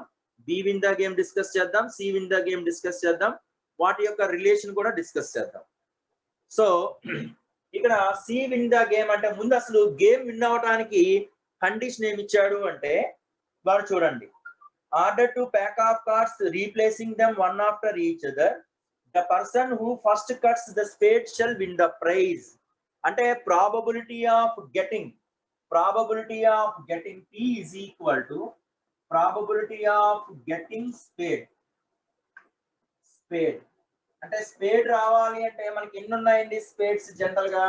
B win the game discuss చేద్దాం, C win the game discuss చేద్దాం, వాటి యొక్క రిలేషన్ కూడా డిస్కస్ చేద్దాం. సో ఇక్కడ సి విన్ ద గేమ్ అంటే ముందు అసలు గేమ్ విన్ అవడానికి కండిషన్ ఏమి ఇచ్చాడు అంటే వాడు చూడండి, order to pack of cards replacing them one after each other, the person who first cuts the spade shall win the prize. అంటే probability of getting P is equal to probability of getting spade. అంటే spade రావాలి అంటే మనకి ఎన్ని ఉన్నాయండి spades? General గా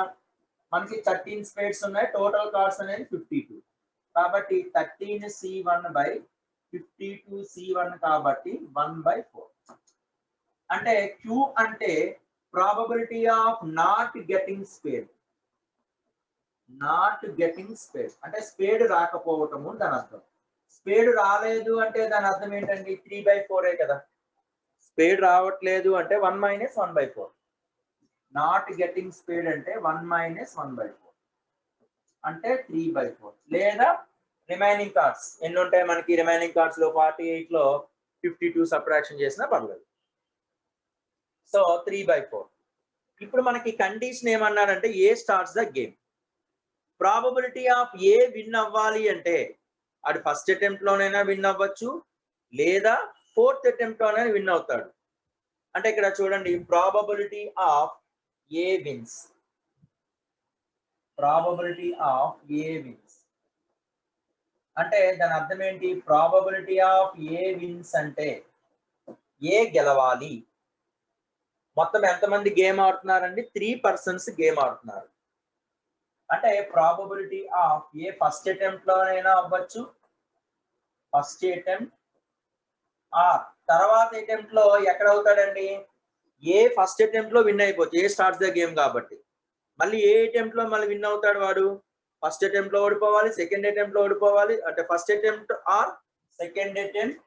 మనకి 13 spades ఉన్నాయి. టోటల్ కార్డ్స్ అనేది 52. కాబట్టి 13C1/52C1 కాబట్టి 1/4. అంటే Q అంటే probability of not getting spade అంటే స్పేడ్ రాకపోవటము దాని అర్థం. స్పేడ్ రాలేదు అంటే దాని అర్థం ఏంటండి? 3/4 కదా. స్పేడ్ రావట్లేదు అంటే 1 - 1/4. నాట్ గెటింగ్ స్పేడ్ అంటే 1 - 1/4 అంటే 3/4. లేదా రిమైనింగ్ కార్డ్స్ ఎన్ని ఉంటాయి మనకి? రిమైనింగ్ కార్డ్స్ లో 48 లో 52 సబ్ట్రాక్షన్ చేసినా పర్లేదు. సో 3/4. ఇప్పుడు మనకి కండిషన్ ఏమన్నాడంటే A starts the game. Probability of A win అవ్వాలి అంటే అది ఫస్ట్ అటెంప్ట్ లోనైనా విన్ అవ్వచ్చు, లేదా 4th attempt లోనైనా విన్ అవుతాడు. అంటే ఇక్కడ చూడండి, probability of A wins, probability of A wins అంటే దాని అర్థం ఏంటి? ప్రాబబిలిటీ ఆఫ్ ఏ విన్స్ అంటే ఏ గెలవాలి. మొత్తం ఎంతమంది గేమ్ ఆడుతున్నారండి? 3 పర్సన్స్ గేమ్ ఆడుతున్నారు. అంటే probability of A first attempt లోనైనా అవ్వచ్చు, ఫస్ట్ అటెంప్ట్ ఆర్ తర్వాత అటెంప్ట్ లో ఎక్కడ అవుతాడండి? ఏ ఫస్ట్ అటెంప్ట్ లో విన్ అయిపోవచ్చు, ఏ స్టార్ట్స్ ద గేమ్ కాబట్టి. మళ్ళీ ఏ అటెంప్ట్ లో మళ్ళీ విన్ అవుతాడు వాడు? ఫస్ట్ అటెంప్ట్ లో ఓడిపోవాలి, సెకండ్ అటెంప్ట్ లో ఓడిపోవాలి, అంటే first attempt are second attempt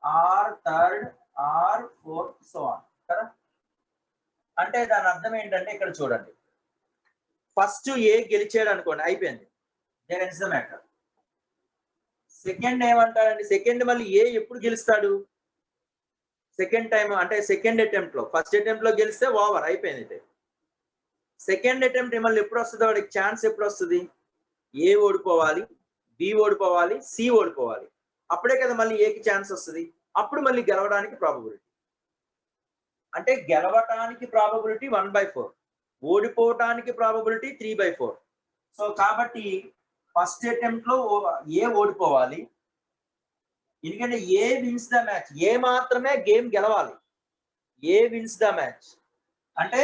or third or fourth so on కదా. అంటే దాని అర్థం ఏంటంటే ఇక్కడ చూడండి, ఫస్ట్ ఏ గెలిచాడు అనుకోండి, అయిపోయింది, there is the matter. Second ఏమంటారండి? సెకండ్ మళ్ళీ ఏ ఎప్పుడు గెలుస్తాడు? సెకండ్ టైం అంటే సెకండ్ అటెంప్ట్ లో. ఫస్ట్ అటెంప్ట్ లో గెలిస్తే ఓవర్, అయిపోయింది. సెకండ్ అటెంప్ట్ మళ్ళీ ఎప్పుడు వస్తుంది వాడికి ఛాన్స్? ఎప్పుడు వస్తుంది? ఏ ఓడిపోవాలి, బి ఓడిపోవాలి, సి ఓడిపోవాలి, అప్పుడే కదా మళ్ళీ ఏకి ఛాన్స్ వస్తుంది. అప్పుడు మళ్ళీ గెలవడానికి ప్రాబబిలిటీ. అంటే గెలవటానికి ప్రాబబిలిటీ 1/4, ఓడిపోవటానికి ప్రాబబిలిటీ 3/4. సో కాబట్టి ఫస్ట్ అటెంప్ట్ లో ఏ ఓడిపోవాలి, ఎందుకంటే ఏ విన్స్ ద మ్యాచ్, ఏ మాత్రమే గేమ్ గెలవాలి. ఏ విన్స్ ద మ్యాచ్ అంటే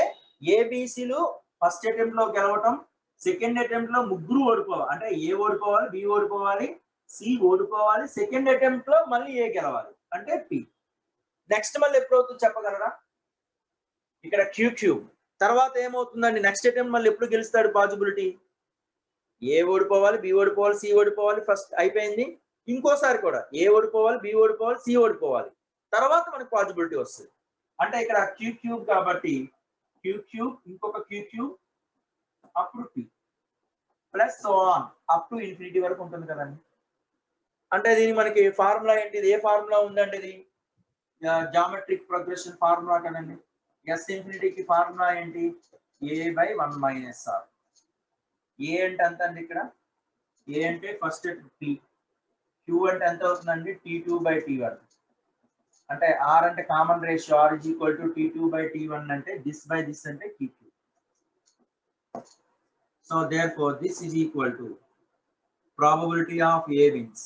ఏబిసిలు ఫస్ట్ అటెంప్ట్ లో గెలవటం, సెకండ్ అటెంప్ట్ లో ముగ్గురు ఓడిపోవాలి, అంటే ఏ ఓడిపోవాలి, బి ఓడిపోవాలి, సి ఓడిపోవాలి, సెకండ్ అటెంప్ట్ లో మళ్ళీ ఏ గెలవాలి అంటే పి. నెక్స్ట్ మళ్ళీ ఎప్పుడు అవుతుంది చెప్పగలరా? ఇక్కడ క్యూబ్ తర్వాత ఏమవుతుందండి? నెక్స్ట్ అటెంప్ట్ మళ్ళీ ఎప్పుడు గెలుస్తాడు? పాసిబిలిటీ ఏ ఓడిపోవాలి, బి ఓడిపోవాలి, సి ఓడిపోవాలి, ఫస్ట్ అయిపోయింది. ఇంకోసారి కూడా ఏ ఓడిపోవాలి, బి ఓడిపోవాలి, సి ఓడిపోవాలి, తర్వాత మనకు పాసిబిలిటీ వస్తుంది. అంటే ఇక్కడ క్యూబ్ కాబట్టి క్యూబ్ ఇంకొక క్యూబ్ అప్పుడు P plus so on up to infinity వరకు ఉంటుంది కదండి. అంటే దీని మనకి ఫార్ములా ఏంటి? ఏ ఫార్ములా ఉందండి? ఇది జామెట్రిక్ ప్రోగ్రెషన్ ఫార్ములా కదండి. ఎస్ ఇన్ఫినిటీకి ఫార్ములా ఏంటి? a/1 - r. ఏ అంటే ఎంత అండి? ఇక్కడ ఏ అంటే ఫస్ట్ పి, క్యూ అంటే ఎంత అవుతుందండి? T2/T1. అంటే ఆర్ అంటే common ratio, r is equal to T2/T1 అంటే దిస్ బై దిస్ అంటే T2. So therefore this is equal to probability of A wins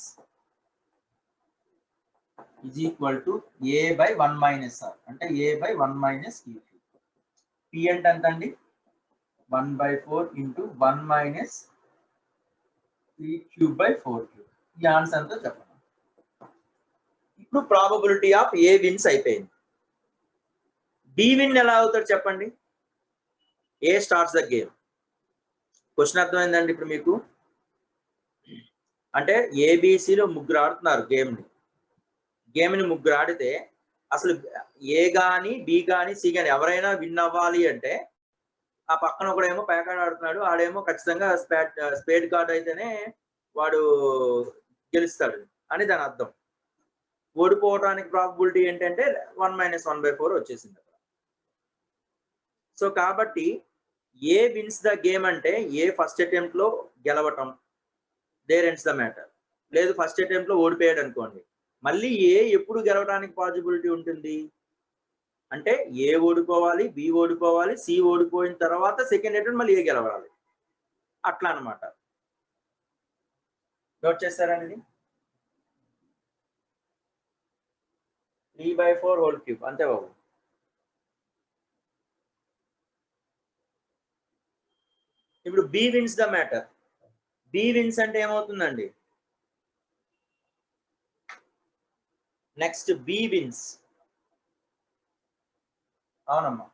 is equal to A/1 - r అంటే A/1 - T3. P అంటే ఎంత అండి? 1/4 into 1 - T3/4. ఈ answer ఎంతో చెప్పండి. ఇప్పుడు ప్రాబబిలిటీ ఆఫ్ ఏ విన్స్ అయిపోయింది. బి విన్ ఎలా అవుతాడు చెప్పండి? ఏ స్టార్ట్స్ ద గేమ్. క్వశ్చన్ అర్థమైందండి ఇప్పుడు మీకు? అంటే ఏబిసిలో ముగ్గురు ఆడుతున్నారు గేమ్ని ముగ్గురు ఆడితే అసలు ఏ గాని బి గాని సి గాని ఎవరైనా విన్ అవ్వాలి అంటే ఆ పక్కన ఒకడేమో ప్యాకార్డ్ ఆడుతున్నాడు, ఆడేమో ఖచ్చితంగా స్పేడ్ కార్డ్ అయితేనే వాడు గెలుస్తాడు అని దాని అర్థం. ఓడిపోవడానికి ప్రాబబిలిటీ ఏంటంటే 1 - 1/4 వచ్చేసింది. సో కాబట్టి ఏ విన్స్ ద గేమ్ అంటే ఏ ఫస్ట్ అటెంప్ట్ లో గెలవటం, దేర్ ఎండ్స్ ద మ్యాటర్. లేదు ఫస్ట్ అటెంప్ట్ లో ఓడిపోయాడు అనుకోండి, మళ్ళీ ఏ ఎప్పుడు గెలవడానికి పాసిబిలిటీ ఉంటుంది అంటే ఏ ఓడిపోవాలి, బి ఓడిపోవాలి, సి ఓడిపోయిన తర్వాత సెకండ్ అటెంప్ట్ మళ్ళీ ఏ గెలవాలి, అట్లా అనమాట. నోట్ చేస్తారండి? 3/4 హోల్ క్యూబ్ అంతే బాబు. ఇప్పుడు B wins the matter. B wins అంటే ఏమవుతుందండి? Next B wins. అవునమ్మా,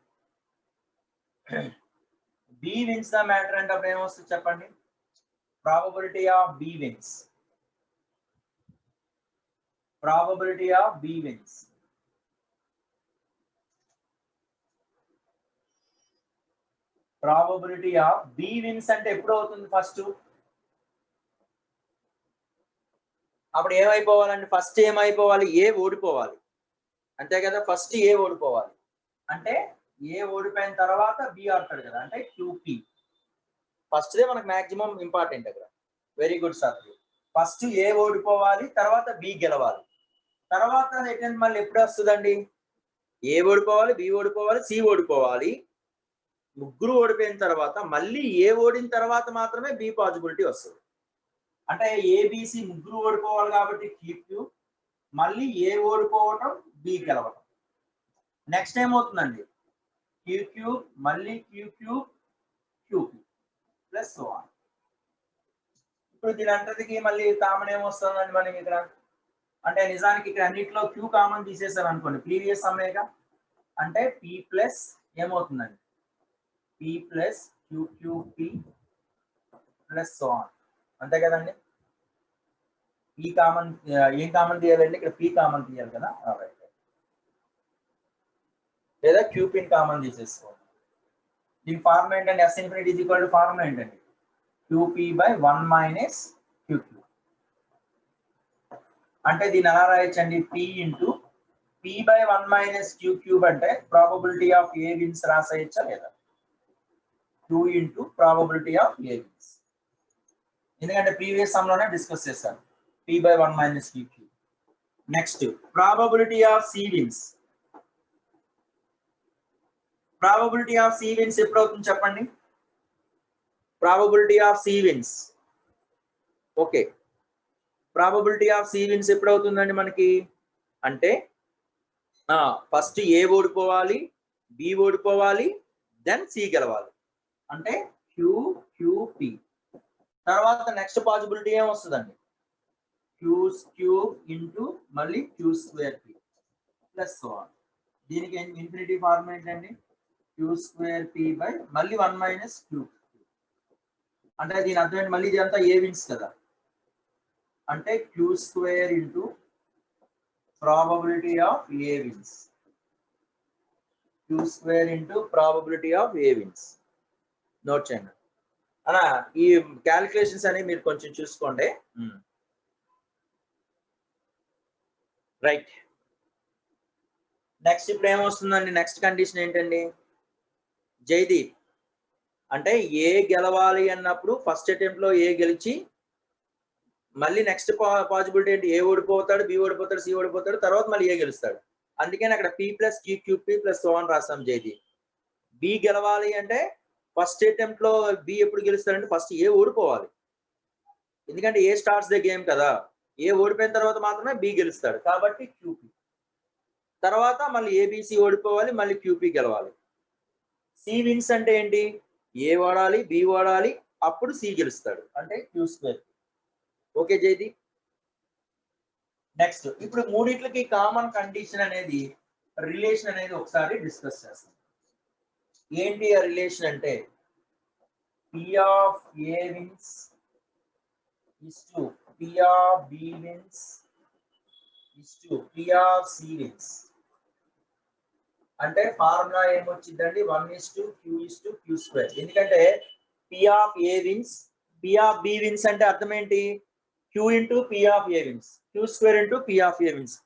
బి విన్స్ ద మ్యాటర్ అంటే అప్పుడు ఏమొస్తుంది చెప్పండి? Probability of B wins. Probability of B wins. Probability of B wins అంటే ఎప్పుడు అవుతుంది? ఫస్ట్ అప్పుడు ఏమైపోవాలండి? ఫస్ట్ ఏమైపోవాలి? ఏ ఓడిపోవాలి, అంతే కదా. ఫస్ట్ ఏ ఓడిపోవాలి అంటే ఏ ఓడిపోయిన తర్వాత బి ఆడతాడు కదా, అంటే క్యూపి. ఫస్ట్ దే మనకు మాక్సిమం ఇంపార్టెంట్ అక్కడ. Very good sir. First A ఓడిపోవాలి, తర్వాత బి గెలవాలి, తర్వాత అటెంప్ట్ మళ్ళీ ఎప్పుడు వస్తుందండి? ఏ ఓడిపోవాలి, బి ఓడిపోవాలి, సి ఓడిపోవాలి, ముగ్గురు ఓడిపోయిన తర్వాత మళ్ళీ ఏ ఓడిన తర్వాత మాత్రమే బి పాజిబిలిటీ వస్తుంది. అంటే ఏబిసి ముగ్గురు ఓడిపోవాలి కాబట్టి క్యూ, మళ్ళీ ఏ ఓడిపోవటం బి గెలవటం. నెక్స్ట్ ఏమవుతుందండి, క్యూ మళ్ళీ క్యూ ప్లస్ సో ఆన్. ఇప్పుడు దీని అంతటికి మళ్ళీ కామన్ ఏమొస్తుందండి మనకి ఇక్కడ, అంటే నిజానికి ఇక్కడ అన్నింటిలో క్యూ కామన్ తీసేసారు అనుకోండి, ప్రీవియస్ సమ్మేగా, అంటే పి ప్లస్ ఏమవుతుందండి, P plus QP plus so on, అంతే కదండి. పి కామన్ ఏం కామన్ తీయాలండి, ఇక్కడ పి కామన్ తీయాలి కదా, లేదా క్యూపిన్ కామన్ తీసేసుకోవాలి. దీని ఫార్మ్ ఏంటండి, S infinity is equal to form ఏంటండి, క్యూపీ బై 1 మైనస్ క్యూక్యూ. అంటే దీన్ని ఎలా రాయొచ్చండి, P into P by 1 minus Q cube అంటే ప్రాబబిలిటీ ఆఫ్ ఏ విన్స్ రాసేయచ్చా లేదా, Q into probability of A wins. ఎందుకంటే ప్రీవియస్ సమ్ లోనే డిస్కస్ చేశాను, P by 1 minus Q cube. Next probability of C wins. Probability of C wins ఎప్పుడు అవుతుంది చెప్పండి, probability of C wins. Okay, probability of C wins ఎప్పుడు అవుతుందండి మనకి అంటే, ఫస్ట్ ఏ ఓడిపోవాలి, బి ఓడిపోవాలి, దెన్ సి గెలవాలి, అంటే క్యూపి. తర్వాత నెక్స్ట్ పాసిబిలిటీ ఏమొస్తుందండి, క్యూ ఇంటూ మళ్ళీ Q square P plus so on. దీనికి ఇన్ఫినిటీ ఫార్మ్ ఏంటండి, క్యూ స్క్వేర్ పి బై మళ్ళీ 1 మైనస్ క్యూ. అంటే దీని అర్థం ఏంటి, మళ్ళీ ఇదంతా ఏ విన్స్ కదా, అంటే Q square into probability of A wins, Q square into probability of A wins. Note చేయండి అలా, ఈ క్యాలిక్యులేషన్స్ అనేవి మీరు కొంచెం చూసుకోండి. రైట్, నెక్స్ట్ ఇప్పుడు ఏమొస్తుందండి, నెక్స్ట్ కండిషన్ ఏంటండి, జైదీప్ అంటే ఏ గెలవాలి అన్నప్పుడు ఫస్ట్ అటెంప్ట్ లో ఏ గెలిచి మళ్ళీ నెక్స్ట్ పాసిబిలిటీ ఏంటి, ఏ ఓడిపోతాడు, బి ఓడిపోతాడు, సి ఓడిపోతాడు, తర్వాత మళ్ళీ ఏ గెలుస్తాడు. అందుకని అక్కడ P plus QP plus so on రాస్తాం జైదీప్. బి గెలవాలి అంటే ఫస్ట్ అటెంప్ట్ లో బి ఎప్పుడు గెలుస్తాడంటే ఫస్ట్ ఏ ఓడిపోవాలి, ఎందుకంటే ఏ స్టార్ట్స్ ద గేమ్ కదా, ఏ ఓడిపోయిన తర్వాత మాత్రమే బి గెలుస్తాడు కాబట్టి క్యూపి. తర్వాత మళ్ళీ ఏబిసి ఓడిపోవాలి, మళ్ళీ క్యూపి గెలవాలి. సి విన్స్ అంటే ఏంటి, ఏ ఓడాలి, బి ఓడాలి, అప్పుడు సి గెలుస్తాడు, అంటే Q square. Okay Jaideep. Next ఇప్పుడు మూడిట్లకి కామన్ కండిషన్ అనేది, రిలేషన్ అనేది ఒకసారి డిస్కస్ చేస్తాం. ఏంటి ఆ రిలేషన్ అంటే, P of A wins is to P of B wins is to P of C wins. అంటే ఫార్ములా ఏమొచ్చిందండి, 1:q స్క్వేర్. ఎందుకంటే P of A wins, P of B wins అంటే అర్థం ఏంటి, q into P of A wins, q square into P of A wins.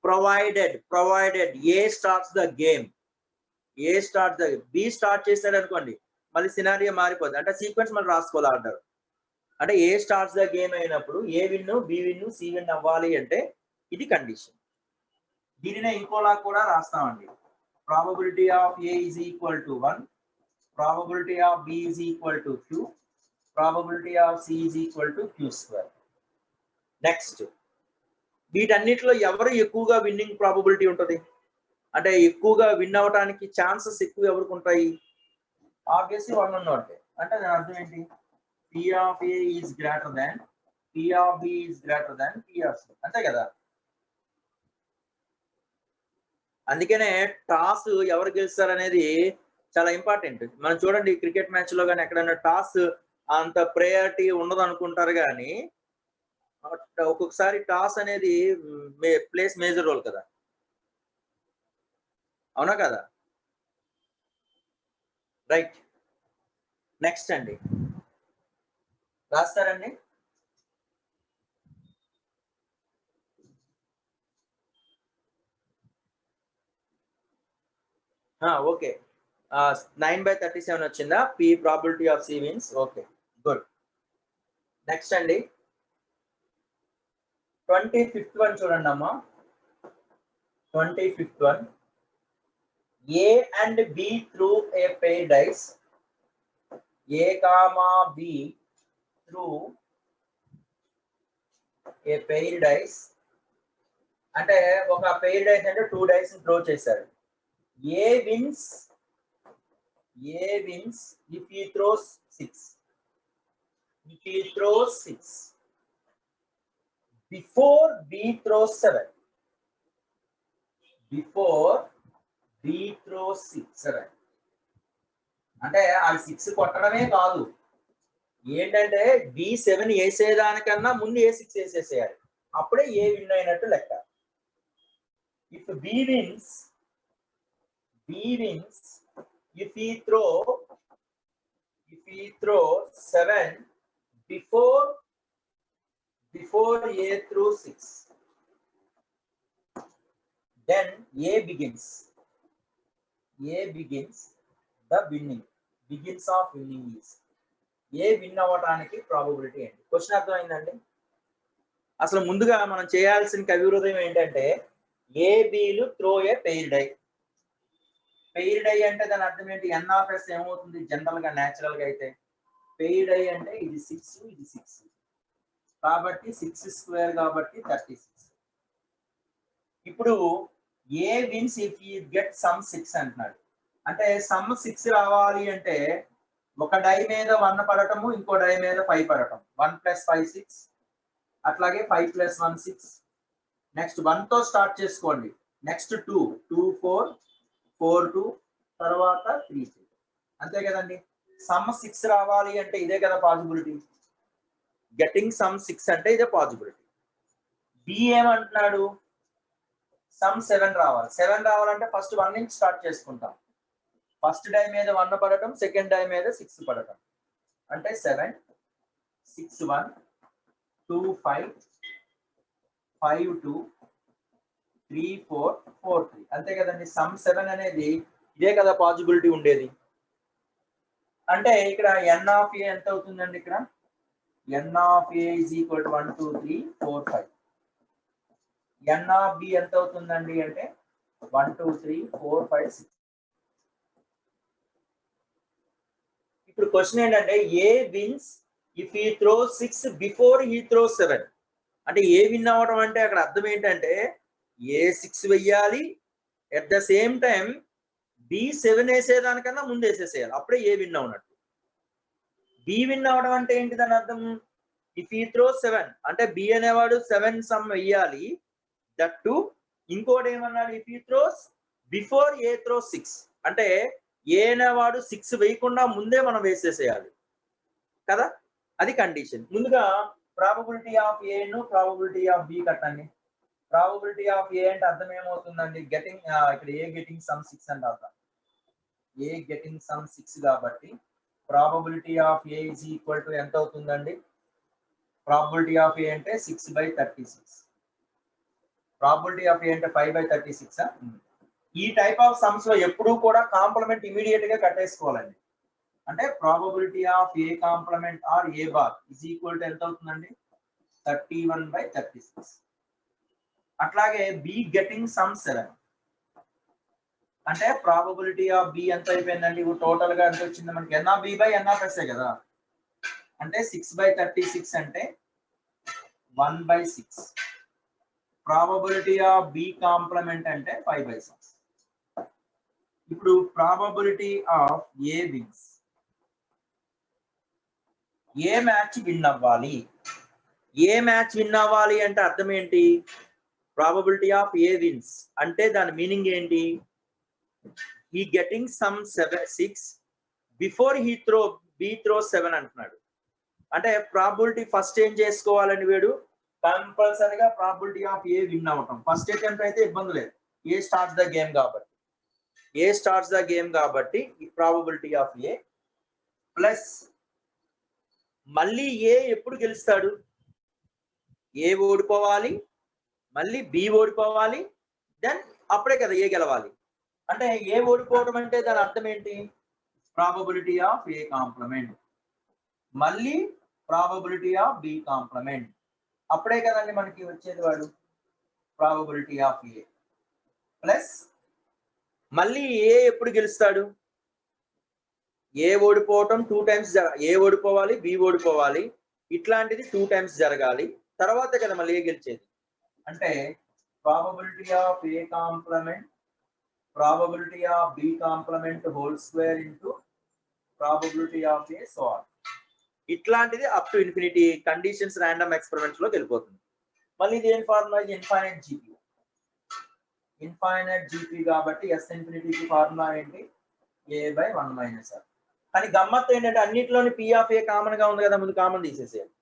Provided A starts the game, A start the B start చేస్తాడు అనుకోండి, మళ్ళీ scenario మారిపోద్ది, అంటే sequence మళ్ళీ రాసుకోవాలి ఆర్డర్. అంటే ఏ స్టార్ట్స్ ద గేమ్ అయినప్పుడు A win, B win, C win అవ్వాలి అంటే ఇది కండిషన్. దీనినే ఇంకోలా కూడా రాస్తామండి, probability of A is equal to 1, probability of B is equal to Q, probability of C is equal to Q square. Next వీటన్నిటిలో ఎవరు ఎక్కువగా విన్నింగ్ ప్రాబబిలిటీ ఉంటుంది, అంటే ఎక్కువగా విన్ అవడానికి ఛాన్సెస్ ఎక్కువ ఎవరికి ఉంటాయి, ఆబ్వియస్లీ 1 ఉన్నట్టే. అంటే దాని అర్థం ఏంటి, P of A is greater than P of B is greater than P of C, అంతే కదా. అందుకనే టాస్ ఎవరు గెలుస్తారు అనేది చాలా ఇంపార్టెంట్. మనం చూడండి క్రికెట్ మ్యాచ్ లో కానీ ఎక్కడైనా టాస్ అంత ప్రయారిటీ ఉండదు అనుకుంటారు, కానీ ఒక్కొక్కసారి టాస్ అనేది ప్లేస్ మేజర్ రోల్ కదా, అవునా కదా. రైట్, నెక్స్ట్ అండి రాస్తారండి. ఓకే, 9/37 వచ్చిందా, P probability of C wins. Okay good. Next అండి 25th వన్ చూడండి అమ్మా. 25th వన్, A and B threw a pair dice A comma B through a pair dice, అంటే ఒక pair dice అంటే 2 dice థ్రో చేశారు. A wins if he throws 6. If he throws 6 before B throws 7. Before B throws 7. అంటే ఆ 6 కొట్టడమే కాదు, ఏంటంటే B7 వేసేదానికన్నా ముందు A6 వేసేసేయాలి, అప్పుడే ఏ విన్ అయినట్టు లెక్క. If B wins if he throw 7 before A through 6, then A begins the winning. Begins of winning is A win అవ్వడానికి probability ఏంటి? క్వశ్చన్ అర్థమైందండి? అసలు ముందుగా మనం చేయాల్సిన కవివృదయం ఏంటంటే ఏబీలు throw a pair die. Pair die అంటే దాని అర్థం ఏంటి? ఎన్ఆర్ఎస్ ఏమవుతుంది జనరల్ గా న్యాచురల్ గా అయితే? పెయిర్ డై అంటే ఇది 6 ఇది 6 కాబట్టి 6 స్క్వేర్ కాబట్టి 36. ఇప్పుడు A wins if you get sum 6 అంటున్నాడు. అంటే సమ్ 6 రావాలి అంటే ఒక డై మీద 1 పడటము, ఇంకో డై మీద 5 పడటం. 1 + 5 6, అట్లాగే 5 + 1 6. నెక్స్ట్ 1 తో స్టార్ట్ చేసుకోండి. నెక్స్ట్ 2 2 4 4 2 తర్వాత 3 3. అంతే కదండి. సమ్ 6 రావాలి అంటే ఇదే కదా పాసిబిలిటీ. గెటింగ్ సమ్ 6 అంటే ఇదే పాసిబిలిటీ. బి ఏమంటున్నాడు? సమ్ 7 రావాలి. 7 రావాలంటే ఫస్ట్ 1 నుంచి స్టార్ట్ చేసుకుంటాం. ఫస్ట్ డై మీద 1 పడటం, సెకండ్ డై మీద 6 పడటం. అంటే 7 6 1 2 5 5 2 3 4 4 3. అంతే కదండి. సమ్ 7 అనేది ఇదే కదా పాసిబిలిటీ ఉండేది. అంటే ఇక్కడ ఎన్ ఆఫ్ ఏ ఎంత అవుతుందండి? ఇక్కడ N of A is equal to 1 2 3 4 5. N of B ఎంత అవుతుందండి అంటే 1 2 3 4 5 6. ఇప్పుడు క్వశ్చన్ ఏంటంటే A wins if he throws 6 before he throws 7. అంటే ఏ విన్ అవ్వడం అంటే అక్కడ అర్థం ఏంటంటే ఏ 6 వెయ్యాలి, at the same time B7 వేసేదానికన్నా ముందు వేసేసేయాలి, అప్పుడే ఏ విన్ అవునట్టు. బి విన్ అవడం అంటే ఏంటి దాని అర్థం? ఇఫ్ హీ థ్రోస్ 7 అంటే బి అనేవాడు 7 సమ్ వెయ్యాలి. దట్ టు ఇంకోటి ఏమన్నాడు? If he throws before A throws 6 అంటే ఏ అనేవాడు 6 వేయకుండా ముందే మనం వేసేసేయాలి కదా, అది కండిషన్. ముందుగా ప్రాబబిలిటీ ఆఫ్ ఏ ను ప్రాబబిలిటీ ఆఫ్ బి కట్టండి. ప్రాబబిలిటీ ఆఫ్ ఏ అంటే అర్థం ఏమవుతుందండి? గెటింగ్ ఇక్కడ ఏ గెటింగ్ సమ్ 6 అంటే అర్థం ఏ గెటింగ్ సమ్ 6 కాబట్టి probability of A is equal to ఎంత అవుతుందండి? ప్రాబబిలిటీ ఆఫ్ ఏ అంటే 6/36. ప్రాబబిలిటీ ఆఫ్ ఏ అంటే 5/36. ఈ టైప్ ఆఫ్ సమ్స్ లో ఎప్పుడూ కూడా కాంప్లిమెంట్ ఇమీడియట్ గా కట్టేసుకోవాలండి. అంటే probability of A complement or A bar is equal to ఎంత అవుతుందండి? 31/36. అట్లాగే బి గెటింగ్ సమ్ 7 అంటే ప్రాబబిలిటీ ఆఫ్ బి ఎంత అయిపోయిందండి? టోటల్ గా ఎంత వచ్చింది మనకి? N of B by N of S కదా. అంటే 6/36 అంటే 1/6. ప్రాబబిలిటీ ఆఫ్ బి కాంప్లిమెంట్ అంటే 5/6. ఇప్పుడు probability of A wins. A match win అవ్వాలి. ఏ మ్యాచ్ విన్ అవ్వాలి అంటే అర్థం ఏంటి? ప్రాబబిలిటీ ఆఫ్ ఏ విన్స్ అంటే దాని మీనింగ్ ఏంటి? ఈ getting some 6 before he throw 7 అంటున్నాడు. అంటే ప్రాబిలిటీ ఫస్ట్ ఏం చేసుకోవాలని వీడు కంపల్సరీగా ప్రాబిలిటీ ఆఫ్ ఏ విన్ అవ్వటం. ఫస్ట్ అటెంప్ట్ అయితే ఇబ్బంది లేదు, ఏ స్టార్ట్స్ ద గేమ్ కాబట్టి ఈ ప్రాబిలిటీ ఆఫ్ ఏ ప్లస్ మళ్ళీ ఏ ఎప్పుడు గెలుస్తాడు? ఏ ఓడిపోవాలి, మళ్ళీ బి ఓడిపోవాలి, దెన్ అప్పుడే కదా ఏ గెలవాలి. అంటే ఏ ఓడిపోవడం అంటే దాని అర్థం ఏంటి? ప్రాబబిలిటీ ఆఫ్ ఏ కాంప్లిమెంట్ మళ్ళీ ప్రాబబిలిటీ ఆఫ్ బి కాంప్లిమెంట్, అప్పుడే కదండి మనకి వచ్చేది వాడు ప్రాబబిలిటీ ఆఫ్ ఏ ప్లస్ మళ్ళీ ఏ ఎప్పుడు గెలుస్తాడు? ఏ ఓడిపోవటం 2 టైమ్స్, ఏ ఓడిపోవాలి, బి ఓడిపోవాలి, ఇట్లాంటిది 2 టైమ్స్ జరగాలి, తర్వాత కదా మళ్ళీ ఏ గెలిచేది. అంటే probability of A complement probability of B complement whole square into probability of A, so on. ఇట్లాంటిది up to infinity conditions random experiments లోకి వెళ్ళిపోతుంది. మళ్ళీ ఇది ఏం formula, infinite GP. Infinite GP కాబట్టి ఎస్ ఇన్ఫినిటీకి ఫార్ములా ఏంటి, ఏ బై 1 మైనస్ ఆర్. కానీ గమ్మత్తు ఏంటంటే అన్నిట్లోని పి ఆఫ్ ఏ కామన్ గా ఉంది కదా, ముందు కామన్ తీసేసేయాలి.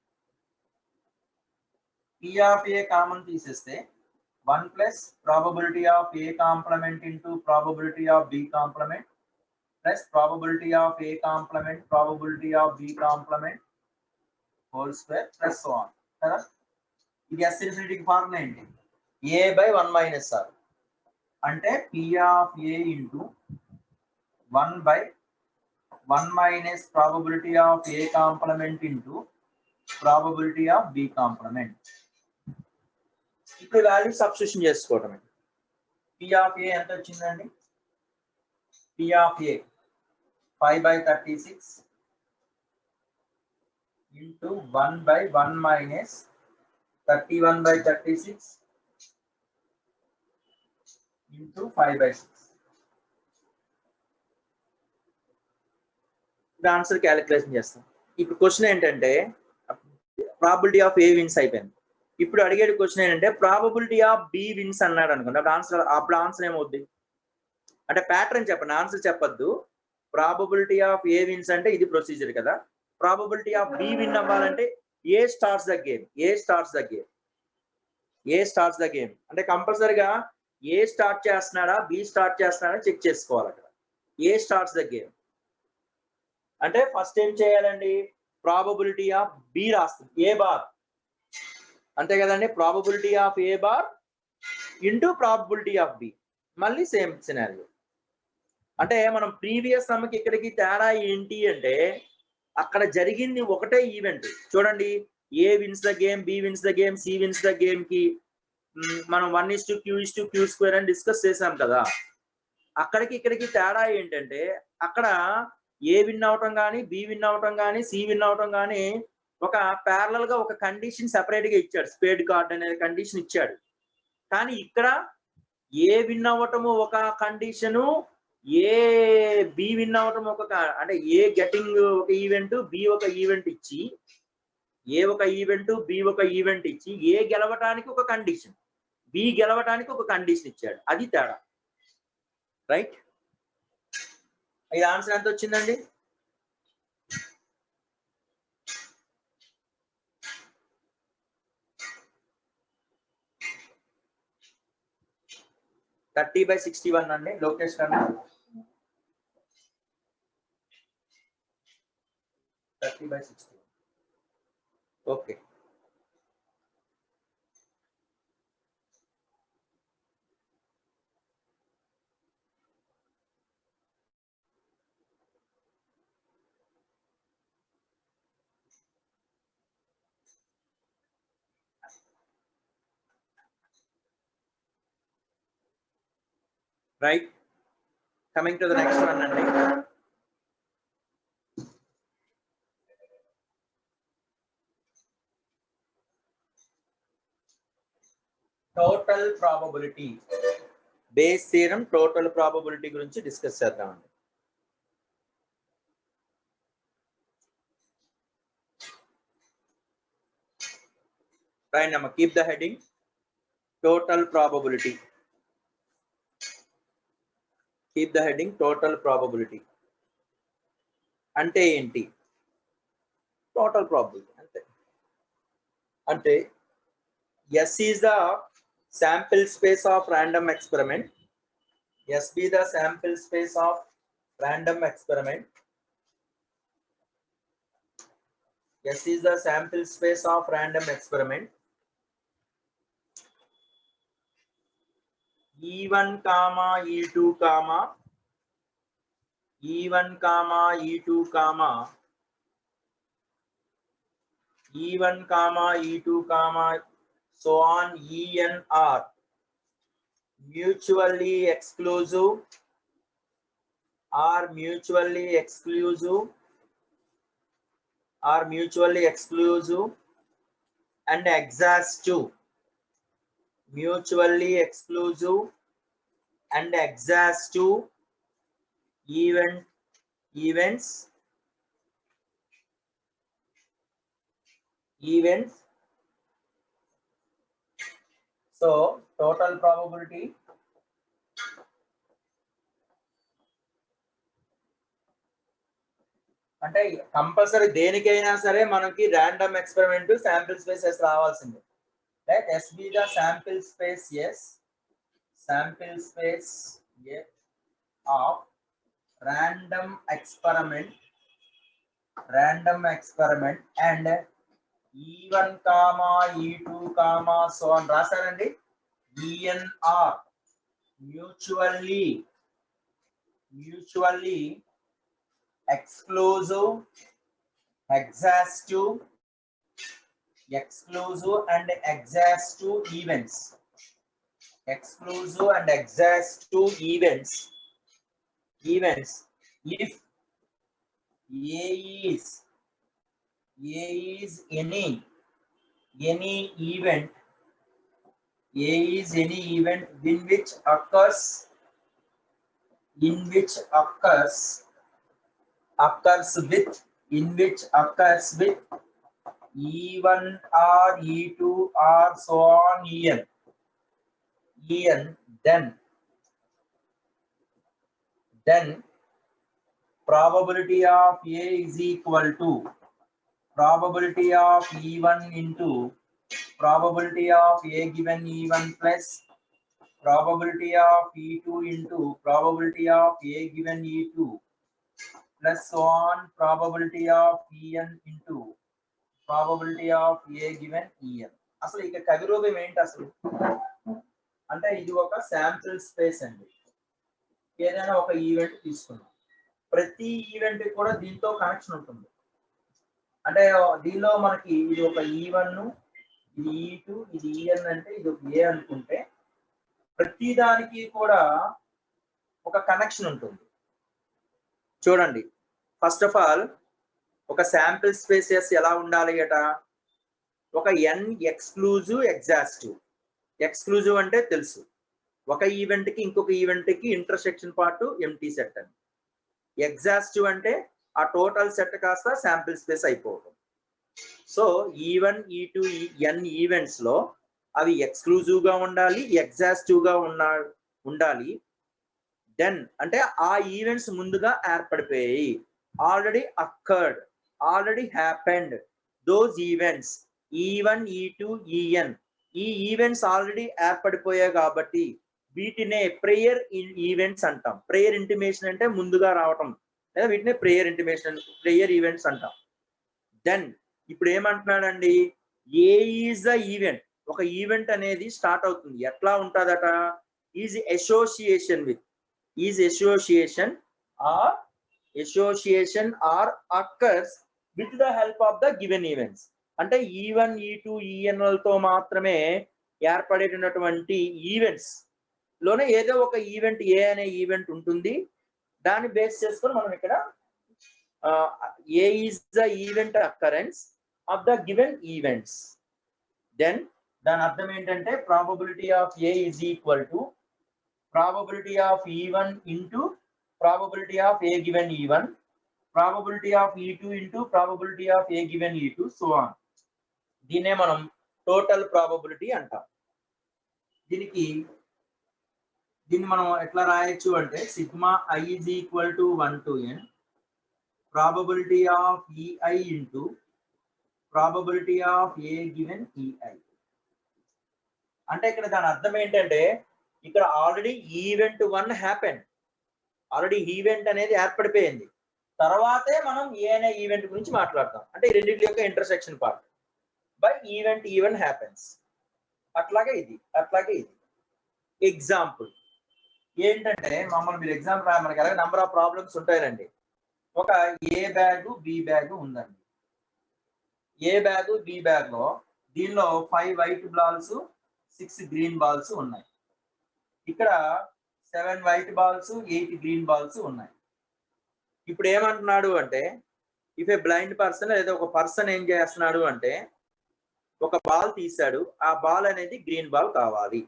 పి ఆఫ్ ఏ కామన్ తీసేస్తే 1 plus probability of A complement into probability of B complement plus probability of A complement probability of B complement whole square plus so on కదా. ఇది S ఇన్ఫినిటీకి formula ఏంటి, A by 1 minus r. అంటే P of A into 1 by 1 minus probability of A complement into probability of B complement. ఇప్పుడు value substitution చేసుకోవటమే. P of A ఎంత వచ్చిందండి, P of A 5/36 into 1 by 1 minus 31/36 into 5/6. Answer calculation చేస్తాం. ఇప్పుడు question ఏంటంటే probability of A wins అయిపోయింది. ఇప్పుడు అడిగేది క్వశ్చన్ ఏంటంటే ప్రాబబిలిటీ ఆఫ్ బి విన్స్ అన్నాడు అనుకోండి, అప్పుడు ఆన్సర్ ఏమవుద్ది అంటే ప్యాటర్న్ చెప్పండి, ఆన్సర్ చెప్పొద్దు. ప్రాబబిలిటీ ఆఫ్ ఏ విన్స్ అంటే ఇది ప్రొసీజర్ కదా. ప్రాబబిలిటీ ఆఫ్ బి విన్ అవ్వాలంటే A starts the game, A starts the game, A starts the game అంటే కంపల్సరీగా ఏ స్టార్ట్ చేస్తున్నాడా బి స్టార్ట్ చేస్తున్నాడా చెక్ చేసుకోవాలి. అక్కడ ఏ స్టార్ట్స్ ద గేమ్ అంటే ఫస్ట్ ఏం చేయాలండి, ప్రాబబిలిటీ ఆఫ్ బి రాస్తుంది, ఏ బార్ అంతే కదండి. Probability of A bar into probability of B, మళ్ళీ సేమ్ సినారియో. అంటే మనం ప్రీవియస్ సమ్కి ఇక్కడికి తేడా ఏంటి అంటే అక్కడ జరిగింది ఒకటే ఈవెంట్. చూడండి, A wins the game, B wins the game, C wins the game కి మనం 1:q/q² అని డిస్కస్ చేసాం కదా. అక్కడికి ఇక్కడికి తేడా ఏంటంటే అక్కడ ఏ విన్ అవటం కానీ, బి విన్ అవటం కానీ, సి విన్ అవటం కానీ ఒక ప్యారలల్ గా ఒక కండిషన్ సెపరేట్ గా ఇచ్చాడు, స్పేడ్ కార్డ్ అనే కండిషన్ ఇచ్చాడు. కానీ ఇక్కడ ఏ విన్ అవ్వటము ఒక కండిషను, ఏ బి విన్ అవటం ఒక, అంటే ఏ గెటింగ్ ఒక ఈవెంట్, బి ఒక ఈవెంట్ ఇచ్చి, ఏ ఒక ఈవెంట్, బి ఒక ఈవెంట్ ఇచ్చి, ఏ గెలవటానికి ఒక కండిషన్, బి గెలవటానికి ఒక కండిషన్ ఇచ్చాడు. అది తేడా, రైట్. ఇది ఆన్సర్ ఎంత వచ్చిందండి, (30/61) అండి. లోకేష్ కన్నా 30/61. Okay, right. Coming to the next one అండి. Total probability, Bayes theorem total probability గురించి డిస్కస్ చేద్దామండి. రైట్ అమ్మ, keep the heading total probability. Keep the heading total probability అంటే ఏంటి, టోటల్ ప్రాబబిలిటీ అంతే. అంటే S is the sample space of random experiment. S be the sample space of random experiment. S is the sample space of random experiment. E1 comma E2 comma E1 comma E2 comma E1 comma E2 comma so on En are mutually exclusive are mutually exclusive and exhaustive. Mutually exclusive and exhaustive events so total probability అంటే compulsory దేనికైనా సరే మనకి random experiment sample space రావాల్సిందే. Let S be the sample space of random experiment and E1, E2, so on రాశారండి. ENR mutually exclusive and exhaustive events. If A is any event in which occurs with E1 or E2 or so on En, then probability of A is equal to probability of E1 into probability of A given E1 plus probability of E2 into probability of A given E2 plus so on probability of En into probability of A given En. అసలు ఇక కవిరూపం ఏంటి అసలు అంటే ఇది ఒక sample space అండి. ఏదైనా ఒక ఈవెంట్ తీసుకున్నాం, ప్రతి ఈవెంట్ కూడా దీంతో కనెక్షన్ ఉంటుంది. అంటే దీనిలో మనకి ఇది ఒక E1, ఇది E2, ఇది En అంటే ఇది ఒక A అనుకుంటే ప్రతి దానికి కూడా ఒక కనెక్షన్ ఉంటుంది. చూడండి, ఫస్ట్ ఆఫ్ ఆల్ ఒక శాంపిల్ స్పేసెస్ ఎలా ఉండాలి అట, ఒక N ఎక్స్క్లూజివ్ అంటే తెలుసు, ఒక ఈవెంట్ కి ఇంకొక ఈవెంట్ కి ఇంటర్సెక్షన్ పార్ట్ ఎంటీ సెట్ అని. ఎగ్జాస్టివ్ అంటే ఆ టోటల్ సెట్ కాస్త శాంపిల్ స్పేస్ అయిపోవడం. So E1, E2, N events లో అవి ఎక్స్క్లూజివ్ గా ఉండాలి, ఎగ్జాస్టివ్ గా ఉండాలి. దెన్ అంటే ఆ ఈవెంట్స్ ముందుగా ఏర్పడిపోయాయి, already happened those events E1, E2, En ఈ ఈవెంట్స్ ఆల్రెడీ ఏర్పడిపోయాయి కాబట్టి వీటినే ప్రేయర్ ఈవెంట్స్ అంటాం. ప్రేయర్ ఇంటిమేషన్ అంటే ముందుగా రావటం, లేదా వీటినే ప్రేయర్ ఈవెంట్స్ అంటాం. దెన్ ఇప్పుడు ఏమంటున్నాడండి, ఏ ఈజ్ ద ఈవెంట్, ఒక ఈవెంట్ అనేది స్టార్ట్ అవుతుంది, ఎట్లా ఉంటుందట, is association or occurs with the help of the given events. అంటే E1, E2, En లతో మాత్రమే ఏర్పడేటటువంటి ఈవెంట్స్ లోనే ఏదో ఒక ఈవెంట్ ఏ అనే ఈవెంట్ ఉంటుంది. దాన్ని బేస్ చేసుకొని మనం ఇక్కడ A is the event occurrence of the given events. Then దాని అర్థం ఏంటంటే probability of A is equal to probability of E1 into probability of A given E1, probability of E2 into probability of A given E2, so on. దీన్నే మనం total probability అంటాం. దీన్ని మనం ఎట్లా రాయొచ్చు అంటే sigma I is equal to 1 to n probability of EI into probability of A given EI. అంటే ఇక్కడ దాని అర్థం ఏంటంటే ఇక్కడ already event 1 happen, already event అనేది ఏర్పడిపోయింది, తర్వాతే మనం ఏ అనే ఈవెంట్ గురించి మాట్లాడతాం. అంటే ఈ రెండింటి యొక్క intersection part by event happens. అట్లాగే ఇది ఎగ్జాంపుల్ ఏంటంటే మామూలు మీరు ఎగ్జాంపుల్ మనకి అలాగే నెంబర్ ఆఫ్ ప్రాబ్లమ్స్ ఉంటాయండి. ఒక ఏ బ్యాగ్ బి బ్యాగ్ ఉందండి. ఏ బ్యాగ్ బి బ్యాగ్ లో దీనిలో 5 వైట్ బాల్స్ 6 గ్రీన్ బాల్స్ ఉన్నాయి. ఇక్కడ 7 వైట్ బాల్స్ 8 గ్రీన్ బాల్స్ ఉన్నాయి. ఇప్పుడు ఏమంటున్నాడు అంటే ఇఫ్ ఏ బ్లైండ్ పర్సన్ లేదా ఒక పర్సన్ ఏం చేస్తున్నాడు అంటే ఒక బాల్ తీశాడు, ఆ బాల్ అనేది గ్రీన్ బాల్ కావాలి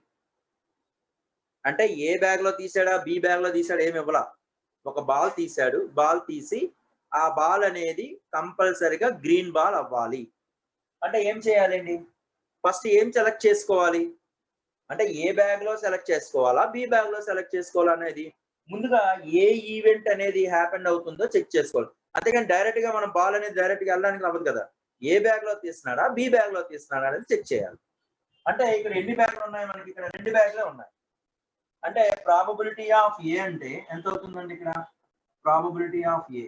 అంటే ఏ బ్యాగ్ లో తీసాడా, బి బ్యాగ్ లో తీసాడా ఏమి ఇవ్వాల, ఒక బాల్ తీశాడు, బాల్ తీసి ఆ బాల్ అనేది కంపల్సరిగా గ్రీన్ బాల్ అవ్వాలి అంటే ఏం చేయాలండి, ఫస్ట్ ఏం సెలెక్ట్ చేసుకోవాలి అంటే ఏ బ్యాగ్ లో సెలెక్ట్ చేసుకోవాలా, బి బ్యాగ్ లో సెలెక్ట్ చేసుకోవాలా అనేది ముందుగా ఏ ఈవెంట్ అనేది హ్యాపెండ్ అవుతుందో చెక్ చేసుకోవాలి. అంతేగాని డైరెక్ట్ గా మనం బాల్ అనేది డైరెక్ట్ గా వెళ్ళడానికి అవ్వదు కదా, ఏ బ్యాగ్ లో తీస్తున్నాడా, బి బ్యాగ్ లో తీస్తున్నాడా అనేది చెక్ చేయాలి. అంటే ఇక్కడ ఎన్ని బ్యాగ్లు ఉన్నాయి మనకి, ఇక్కడ 2 బ్యాగ్లే ఉన్నాయి. అంటే ప్రాబబిలిటీ ఆఫ్ ఏ అంటే ఎంత అవుతుందండి, ఇక్కడ probability of A,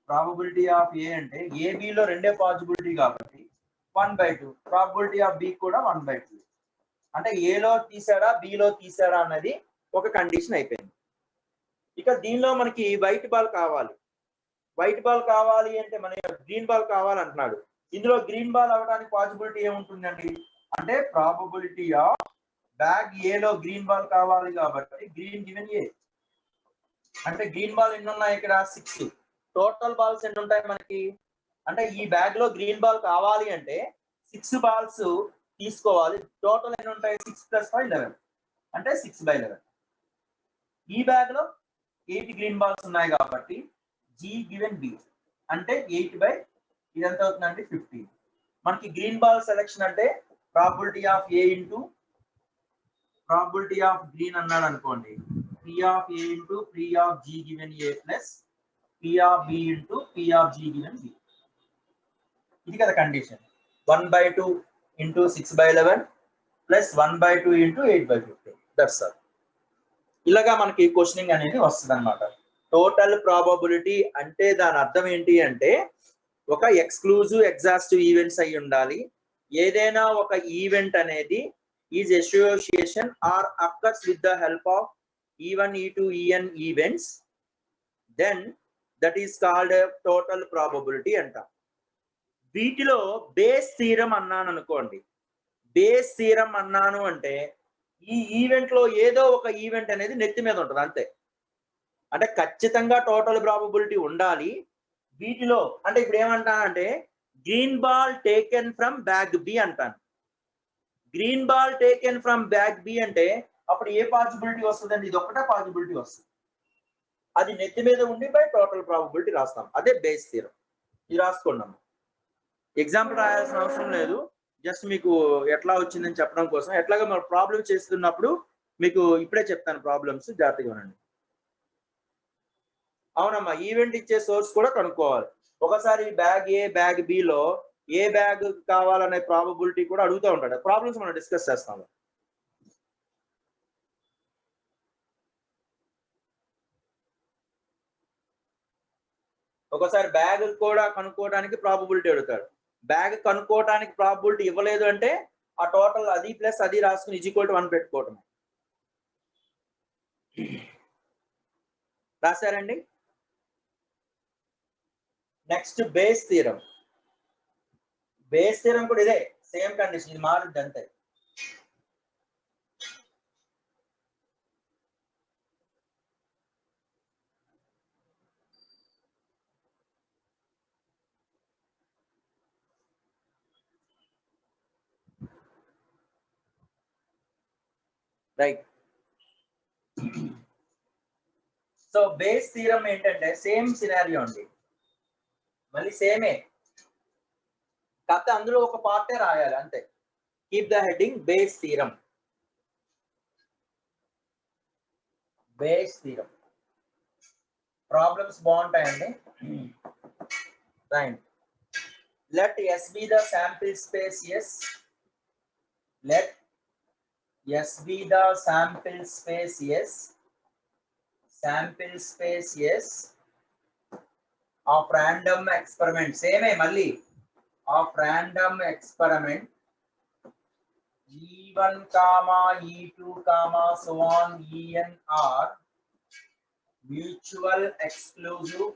probability of A అంటే ఏబిలో 2 పాసిబిలిటీ కాబట్టి 1/2, ప్రాబబిలిటీ ఆఫ్ బి కూడా 1/2. అంటే ఏలో తీసాడా, బిలో తీసాడా అన్నది ఒక కండిషన్ అయిపోయింది. ఇక దీనిలో మనకి వైట్ బాల్ కావాలి, వైట్ బాల్ కావాలి అంటే మన గ్రీన్ బాల్ కావాలంటున్నాడు. ఇందులో గ్రీన్ బాల్ అవడానికి పాసిబిలిటీ ఏముంటుందండి అంటే ప్రాబబిలిటీ ఆఫ్ బ్యాగ్ ఏలో గ్రీన్ బాల్ కావాలి కాబట్టి గ్రీన్ గివెన్ ఏ అంటే గ్రీన్ బాల్ ఎన్ని ఉన్నాయి ఇక్కడ 6, టోటల్ బాల్స్ ఎన్ని ఉంటాయి మనకి అంటే ఈ బ్యాగ్ లో గ్రీన్ బాల్ కావాలి అంటే 6 బాల్స్ తీసుకోవాలి, టోటల్ ఎన్ని ఉంటాయి 6 + 5 11 అంటే 6/11. ఈ బ్యాగ్ లో 8 గ్రీన్ బాల్స్ ఉన్నాయి కాబట్టి G given B అంటే 8/, ఇది ఎంత అవుతుందండి 15. మనకి గ్రీన్ బాల్ సెలెక్షన్ అంటే probability of A into probability of green అన్నాడు అనుకోండి, P of A into P of G given A plus P of B into P of G given B. ఇది కదా condition. 1/2 into 6/11 plus 1/2 into 8/15. That's all. ఇలాగా మనకి questioning అనేది వస్తుంది అనమాట. Total probability అంటే దాని అర్థం ఏంటి అంటే ఒక ఎక్స్క్లూజివ్ ఎగ్జాస్టివ్ ఈవెంట్స్ అయి ఉండాలి. ఏదైనా ఒక ఈవెంట్ అనేది is association or occurs with the help of E1, E2, En events, then that is called total probability అంట. వీటిలో బేస్ థీరం అన్నాను అనుకోండి, బేస్ థీరం అన్నాను అంటే ఈ ఈవెంట్ లో ఏదో ఒక ఈవెంట్ అనేది నెత్తి మీద ఉంటుంది అంతే. అంటే ఖచ్చితంగా టోటల్ ప్రాబబిలిటీ ఉండాలి వీటిలో. అంటే ఇప్పుడు ఏమంటానంటే green ball taken from bag B అంటాను. Green ball taken from bag B అంటే అప్పుడు ఏ పాసిబిలిటీ వస్తుందండి, ఇది ఒకటే పాసిబిలిటీ వస్తుంది, అది నెత్తి మీద ఉండి బై టోటల్ ప్రాబబిలిటీ రాస్తాం, అదే బేస్ థీరం. ఇది రాసుకున్నాము. ఎగ్జాంపుల్ రాయాల్సిన అవసరం లేదు, జస్ట్ మీకు ఎట్లా వచ్చిందని చెప్పడం కోసం. ఎట్లాగా మనం ప్రాబ్లమ్ చేస్తున్నప్పుడు మీకు ఇప్పుడే చెప్తాను ప్రాబ్లమ్స్, జాగ్రత్తగా ఉండండి. అవునమ్మా, ఈవెంట్ ఇచ్చే సోర్స్ కూడా కనుక్కోవాలి. ఒకసారి bag A bag below A bag కావాలనే ప్రాబబిలిటీ కూడా అడుగుతూ ఉంటాడు. ప్రాబ్లమ్స్ మనం డిస్కస్ చేస్తాము. ఒకసారి బ్యాగ్ కూడా కనుక్కోవడానికి ప్రాబబిలిటీ అడుగుతాడు. బ్యాగ్ కనుక్కోవడానికి ప్రాబబిలిటీ ఇవ్వలేదు అంటే ఆ టోటల్ అది ప్లస్ అది రాసుకుని ఈక్వల్ టు 1 పెట్టుకోవటం. రాశారండి. Next base theorem. Base theorem కూడా ఇదే సేమ్ కండిషన్, ఇది మారుద్ది అంతే. రైట్. సో బేస్ థీరం ఏంటంటే సేమ్ సినారియో అండి, మళ్ళీ సేమే, కాకపోతే అందులో ఒక పార్టే రాయాలి అంతే. Keep the heading base theorem. Base theorem problems బాగుంటాయండి. Right. Let S be the sample space S. Let S be the sample space S. Sample space S of random experiment. Same malli of random experiment E1 comma E2 comma so on En are mutually exclusive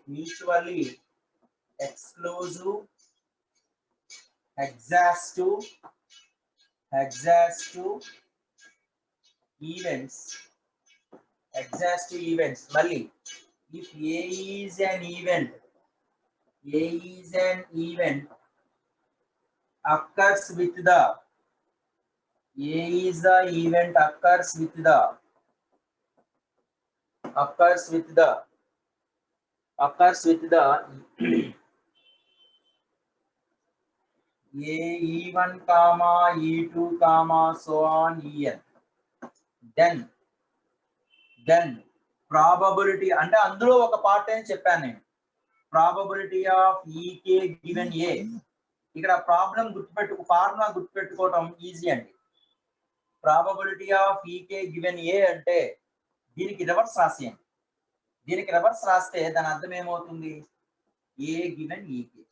exhaustive events మళ్ళీ if A is an event, occurs with the A is the event occurs with the E1 comma E2 comma so on En, then probability అంటే అందులో ఒక part అని చెప్పాను నేను, probability of E K given ఏ. ఇక్కడ problem formula గుర్తుపెట్టుకోవడం easy అండి. Probability of E K given ఏ అంటే దీనికి రివర్స్ రాసేయండి. దీనికి రివర్స్ రాస్తే దాని అర్థం ఏమవుతుంది, A given E K.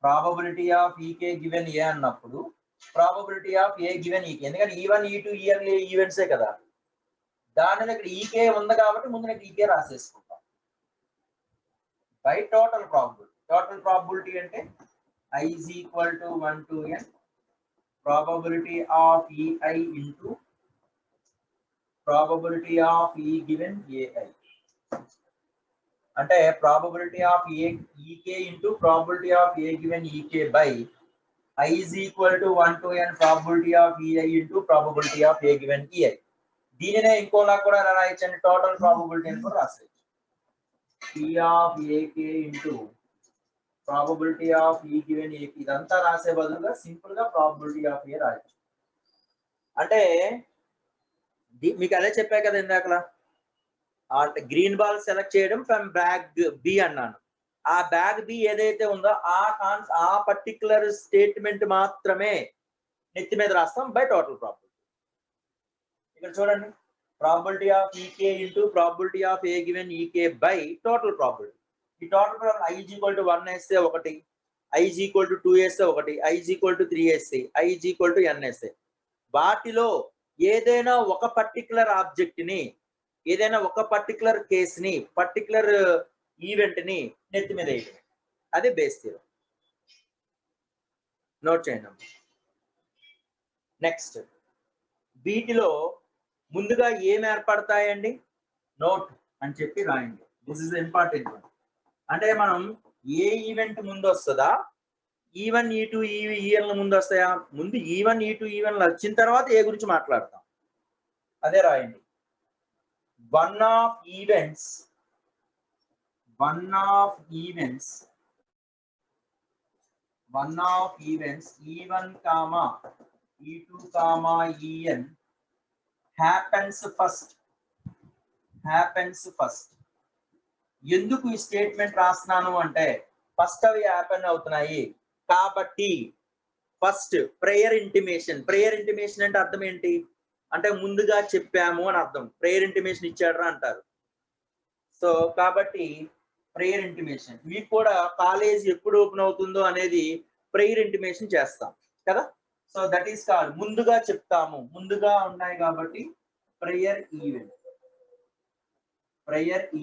Probability of E K given A అన్నప్పుడు probability of A given E K, ఎందుకంటే E1 E2 En ఈవెంట్సే కదా, దానిలో ఇక్కడ ఈకే ఉంది కాబట్టి ముందు నేను ఈకే రాసేసుకుంటాం బై టోటల్ ప్రాబబిలిటీ అంటే I is equal to 1 to n probability of EI into probability of E given AI, అంటే probability of EK into probability of A given EK by I is equal to 1 to n probability of EI into probability of A given EI. దీనినే ఇంకోలా కూడా రాయొచ్చండి, total probability అని కూడా రాసేయచ్చు. P of AK into probability of ఈ given a, ఇదంతా రాసే బదులుగా simple గా ప్రాబబిలిటీ ఆఫ్ ఏ రాయొచ్చు. అంటే మీకు అదే చెప్పా కదా ఇందాకలా, గ్రీన్ బాల్ సెలెక్ట్ చేయడం ఫ్రమ్ బ్యాగ్ బి అన్నాను. ఆ బ్యాగ్ బి ఏదైతే ఉందో ఆ పర్టికులర్ స్టేట్మెంట్ మాత్రమే నెత్తి మీద రాస్తాం బై టోటల్ ప్రాబబిలిటీ. ఇక్కడ చూడండి, probability of E K into probability of A given E K by total probability. ఈ total problem I is equal to 1 వేస్తే 1, I is equal to 2 వేస్తే 1, I is equal to 3 వేస్తే, I is equal to n వేస్తే, వాటిలో ఏదైనా ఒక particular object ని, ఏదైనా ఒక పర్టికులర్ కేస్ ని, పర్టికులర్ ఈవెంట్ ని నెత్తి మీద వేయడం, అదే బేస్ థియరం. నోట్ చేయండి. నెక్స్ట్, వీటిలో ముందుగా ఏం ఏర్పడతాయండి, నోట్ అని చెప్పి రాయండి. This is important one. అంటే మనం ఏ ఈవెంట్ ముందు వస్తుందా, E1 E2 EN ముందు వస్తాయా, ముందు E1 E2 EN వచ్చిన తర్వాత ఏ గురించి మాట్లాడతాం, అదే రాయండి. One of events E1 comma E2 comma En happens first. ఎందుకు ఈ స్టేట్మెంట్ రాస్తున్నాను అంటే ఫస్ట్ అవి హ్యాపెన్ అవుతున్నాయి కాబట్టి. ఫస్ట్ ప్రేయర్ ఇంటిమేషన్ అంటే అర్థం ఏంటి అంటే ముందుగా చెప్పాము అని అర్థం. ప్రేయర్ ఇంటిమేషన్ ఇచ్చాడరా అంటారు. సో కాబట్టి ప్రేయర్ ఇంటిమేషన్, మీకు కూడా కాలేజ్ ఎప్పుడు ఓపెన్ అవుతుందో అనేది ప్రేయర్ ఇంటిమేషన్ చేస్తాం కదా. సో దట్ ఈస్ కాల్డ్, ముందుగా చెప్తాము, ముందుగా ఉన్నాయి కాబట్టి ప్రేయర్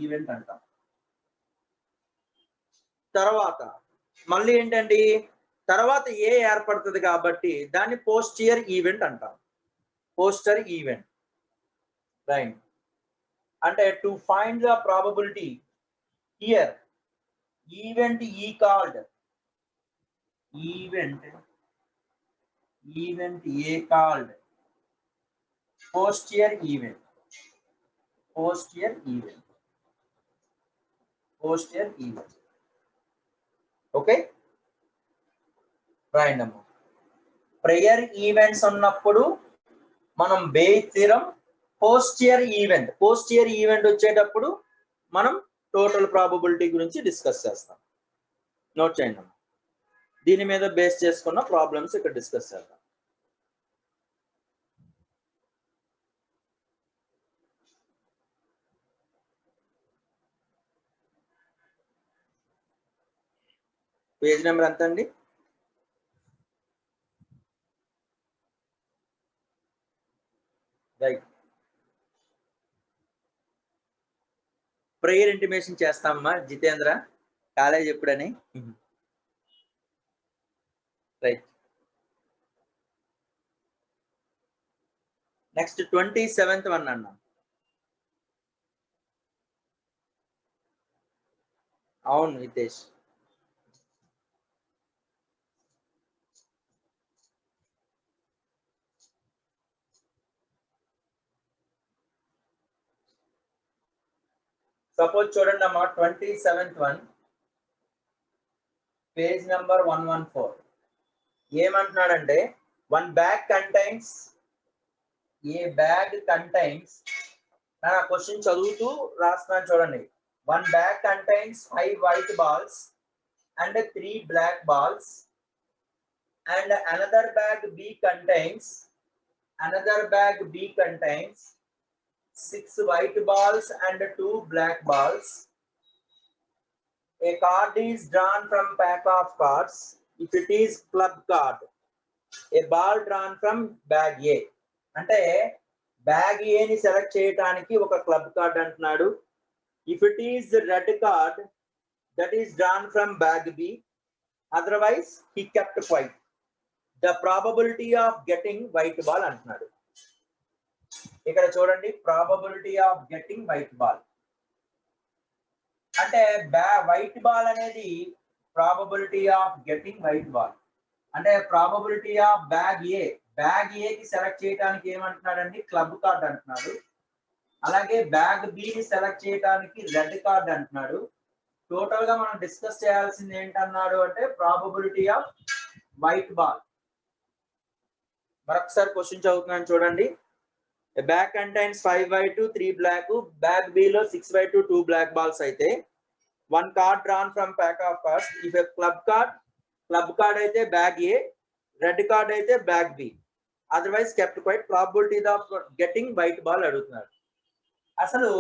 ఈవెంట్ అంటాం. తర్వాత మళ్ళీ ఏంటండి, తర్వాత ఏ ఏర్పడుతుంది కాబట్టి దాన్ని పోస్టియర్ ఈవెంట్ అంటాం. రైట్. అంటే to find the probability here, event a called posterior event. Okay, రాయండి అమ్మ. ప్రేయర్ ఈవెంట్స్ ఉన్నప్పుడు మనం బేస్ థియరం, పోస్టియర్ ఈవెంట్ వచ్చేటప్పుడు మనం టోటల్ ప్రాబబిలిటీ గురించి డిస్కస్ చేస్తాం. నోట్ చేయండి అమ్మ. దీని మీద బేస్ చేసుకున్న ప్రాబ్లమ్స్ ఇక్కడ డిస్కస్ చేద్దాం. పేజ్ నెంబర్ ఎంత అండి? రైట్. ప్రేయర్ ఇంటిమేషన్ చేస్తామమ్మా జితేంద్ర, కాలేజ్ ఎప్పుడని. రైట్. నెక్స్ట్ 27th వన్ అన్నా. అవును హితేష్. సపోజ్ చూడండి అమ్మా 27th వన్ పేజ్ నెంబర్ 114 ఏమంటున్నాడంటే వన్ బ్యాగ్ కంటైన్స్ నా క్వశ్చన్ చదువుతూ రాస్తున్నాను చూడండి. One bag contains 5 white balls and 3 black balls and another bag B contains 6 white balls and 2 black balls. A card is drawn from pack of cards if it is club card. A ball drawn from bag A. అంటే bag A ని select చేయడానికి ఒక club card అంటున్నాడు. If it is red card that is drawn from bag B, otherwise he kept quiet. The probability of getting white ball అంటున్నాడు. ఇక్కడ చూడండి probability of getting white ball అంటే white ball అనేది probability of getting white ball అంటే probability of bag ఏకి select చేయడానికి ఏమంటున్నాడండి club card అంటున్నాడు. అలాగే బ్యాగ్ బిని సెలెక్ట్ చేయడానికి రెడ్ కార్డ్ అంటున్నాడు. టోటల్ గా మనం డిస్కస్ చేయాల్సింది ఏంటన్నాడు అంటే ప్రాబబిలిటీ ఆఫ్ వైట్ బాల్. మరొకసారి క్వశ్చన్ చదువుతున్నాను చూడండి. Bag contains 5 white 3 black, bag B లో 6 white 2 black balls అయితే one card drawn from pack of cards. If club card అయితే బ్యాగ్ ఏ, రెడ్ కార్డ్ అయితే bag B, otherwise kept quiet. Probability of getting white ball అడుగుతున్నాడు. అసలు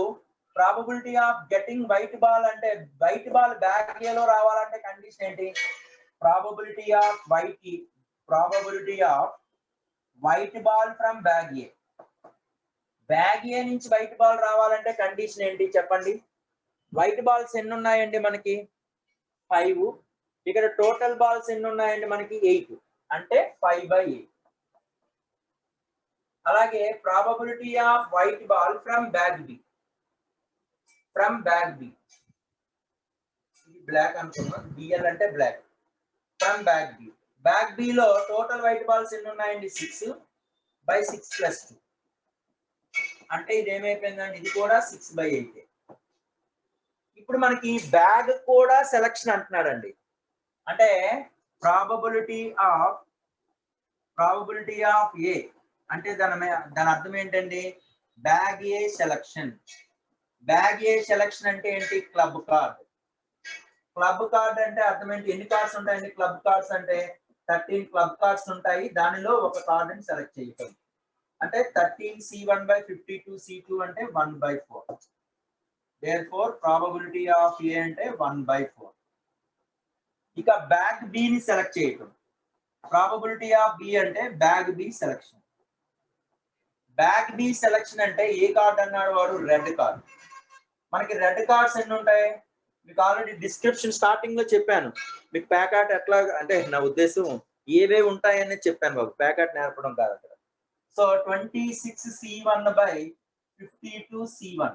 probability of getting white ball అంటే white ball bag ఏలో రావాలంటే condition ఏంటి? Probability of white ball from bag A. Bag A నుంచి white ball రావాలంటే condition ఏంటి చెప్పండి? వైట్ బాల్స్ ఎన్ని ఉన్నాయండి మనకి? 5. ఇక్కడ టోటల్ బాల్స్ ఎన్ని ఉన్నాయండి మనకి? 8. అంటే 5/8. అలాగే probability of white ball from bag B. ఇది బ్లాక్ అనుకున్నాం, బిఎల్ అంటే బ్లాక్. ఫ్రమ్ బ్యాగ్ బి లో టోటల్ వైట్ బాల్స్ ఎన్ని ఉన్నాయండి? 6/6 + 2 అంటే ఇది ఏమైపోయిందండి? ఇది కూడా 6/8. ఇప్పుడు మనకి బ్యాగ్ కూడా సెలక్షన్ అంటున్నాడండి. అంటే ప్రాబబిలిటీ ఆఫ్ ఏ అంటే దాని అర్థం ఏంటండి? బ్యాగ్ ఏ సెలక్షన్. బ్యాగ్ ఏ సెలక్షన్ అంటే ఏంటి? క్లబ్ కార్డ్ అంటే అర్థం ఏంటి? ఎన్ని కార్డ్స్ ఉంటాయండి క్లబ్ కార్డ్స్ అంటే? 13 క్లబ్ కార్డ్స్ ఉంటాయి. దానిలో ఒక కార్డ్ ని సెలెక్ట్ చేయటం అంటే 13C1/52C2 అంటే 1/4. therefore probability of A అంటే 1/4. ఇక బ్యాగ్ బి ని సెలెక్ట్ చేయటం. ప్రాబబిలిటీ ఆఫ్ బి అంటే bag B selection. Bag B selection అంటే ఏ కార్డ్ అన్నాడు వాడు? Red card. మనకి రెడ్ కార్డ్స్ ఎన్ని ఉంటాయి? మీకు ఆల్రెడీ డిస్క్రిప్షన్ స్టార్టింగ్ లో చెప్పాను. మీకు ప్యాకాట్ ఎట్లా అంటే నా ఉద్దేశం ఏవే ఉంటాయని చెప్పాను బాబు, ప్యాకాట్ నేర్పడం కాదు అక్కడ. సో 26C1/52C1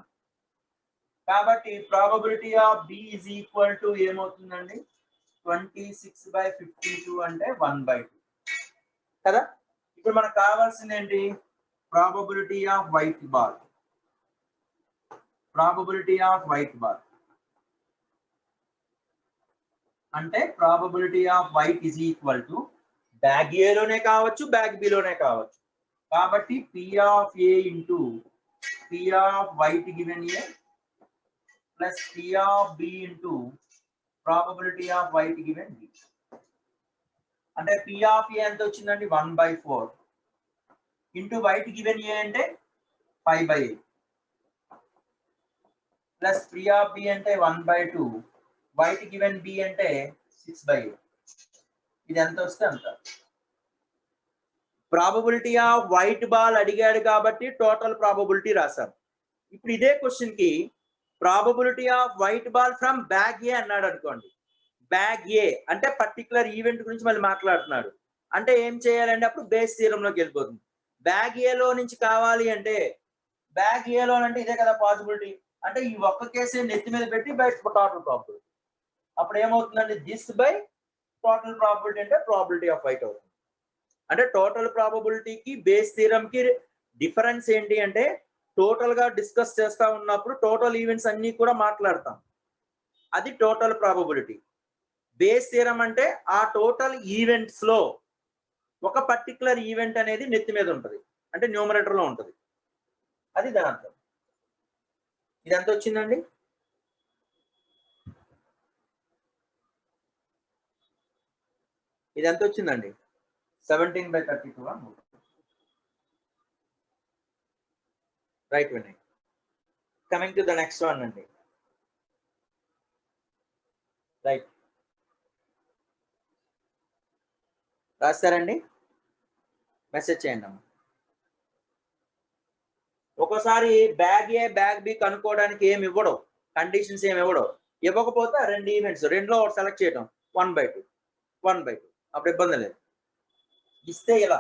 కాబట్టి probability of B is equal to ఏమవుతుందండి? 26/52 అంటే 1/2 కదా. ఇప్పుడు మనకు కావాల్సింది ఏంటి? Probability of white ball. అంటే probability of white is equal to bag A లోనే కావచ్చు, బ్యాగ్ బి లోనే కావచ్చు. కాబట్టి P of A into P of white given A plus P of B into probability of white given B. అంటే P of A ఎంత వచ్చిందండి? 1/4 into white given A అంటే 5/8 plus P of B అంటే 1/2 white given B అంటే 6/8. ఇది ఎంత వస్తే అంత. ప్రాబబిలిటీ ఆఫ్ వైట్ బాల్ అడిగాడు కాబట్టి టోటల్ ప్రాబబిలిటీ రాశాం. ఇప్పుడు ఇదే క్వశ్చన్ కి probability of white ball from bag A అన్నాడు అనుకోండి. బ్యాగ్ ఏ అంటే పర్టికులర్ ఈవెంట్ గురించి మళ్ళీ మాట్లాడుతున్నాడు. అంటే ఏం చేయాలంటే అప్పుడు బేస్ థియరంలోకి వెళ్ళిపోతుంది. బ్యాగ్ ఏలో నుంచి కావాలి అంటే బ్యాగ్ ఏలో అంటే ఇదే కదా పాసిబిలిటీ. అంటే ఈ ఒక్క కేసే నెత్తి మీద పెట్టి బయట టోటల్ ప్రాబబిలిటీ. అప్పుడు ఏమవుతుందండి దిస్ బై టోటల్ ప్రాబబిలిటీ అంటే ప్రాబబిలిటీ ఆఫ్ వైట్ అవుతుంది. అంటే టోటల్ ప్రాబబిలిటీకి బేస్ థీరంకి డిఫరెన్స్ ఏంటి అంటే టోటల్ గా డిస్కస్ చేస్తా ఉన్నప్పుడు టోటల్ ఈవెంట్స్ అన్ని కూడా మాట్లాడతాం, అది టోటల్ ప్రాబబిలిటీ. బేస్ థీరం అంటే ఆ టోటల్ ఈవెంట్స్ లో ఒక పర్టికులర్ ఈవెంట్ అనేది నెత్తి మీద ఉంటుంది, అంటే న్యూమరేటర్ లో ఉంటుంది, అది దాని అర్థం. ఇది ఎంత వచ్చిందండి? ఇది ఎంత వచ్చిందండి? 17/32. Right Vinay. Coming to the next one అండి. రైట్, రాస్తారండి, మెసేజ్ చేయండి అమ్మా. ఒక్కోసారి బ్యాగ్ ఏ బ్యాగ్ బి కనుక్కోవడానికి ఏమి ఇవ్వడం, కండిషన్స్ ఏమి ఇవ్వడం, ఇవ్వకపోతే రెండు ఈవెంట్స్ రెండులో ఒకటి సెలెక్ట్ చేయడం 1/2 అప్పుడు ఇబ్బంది లేదు. ఇస్తే ఇలా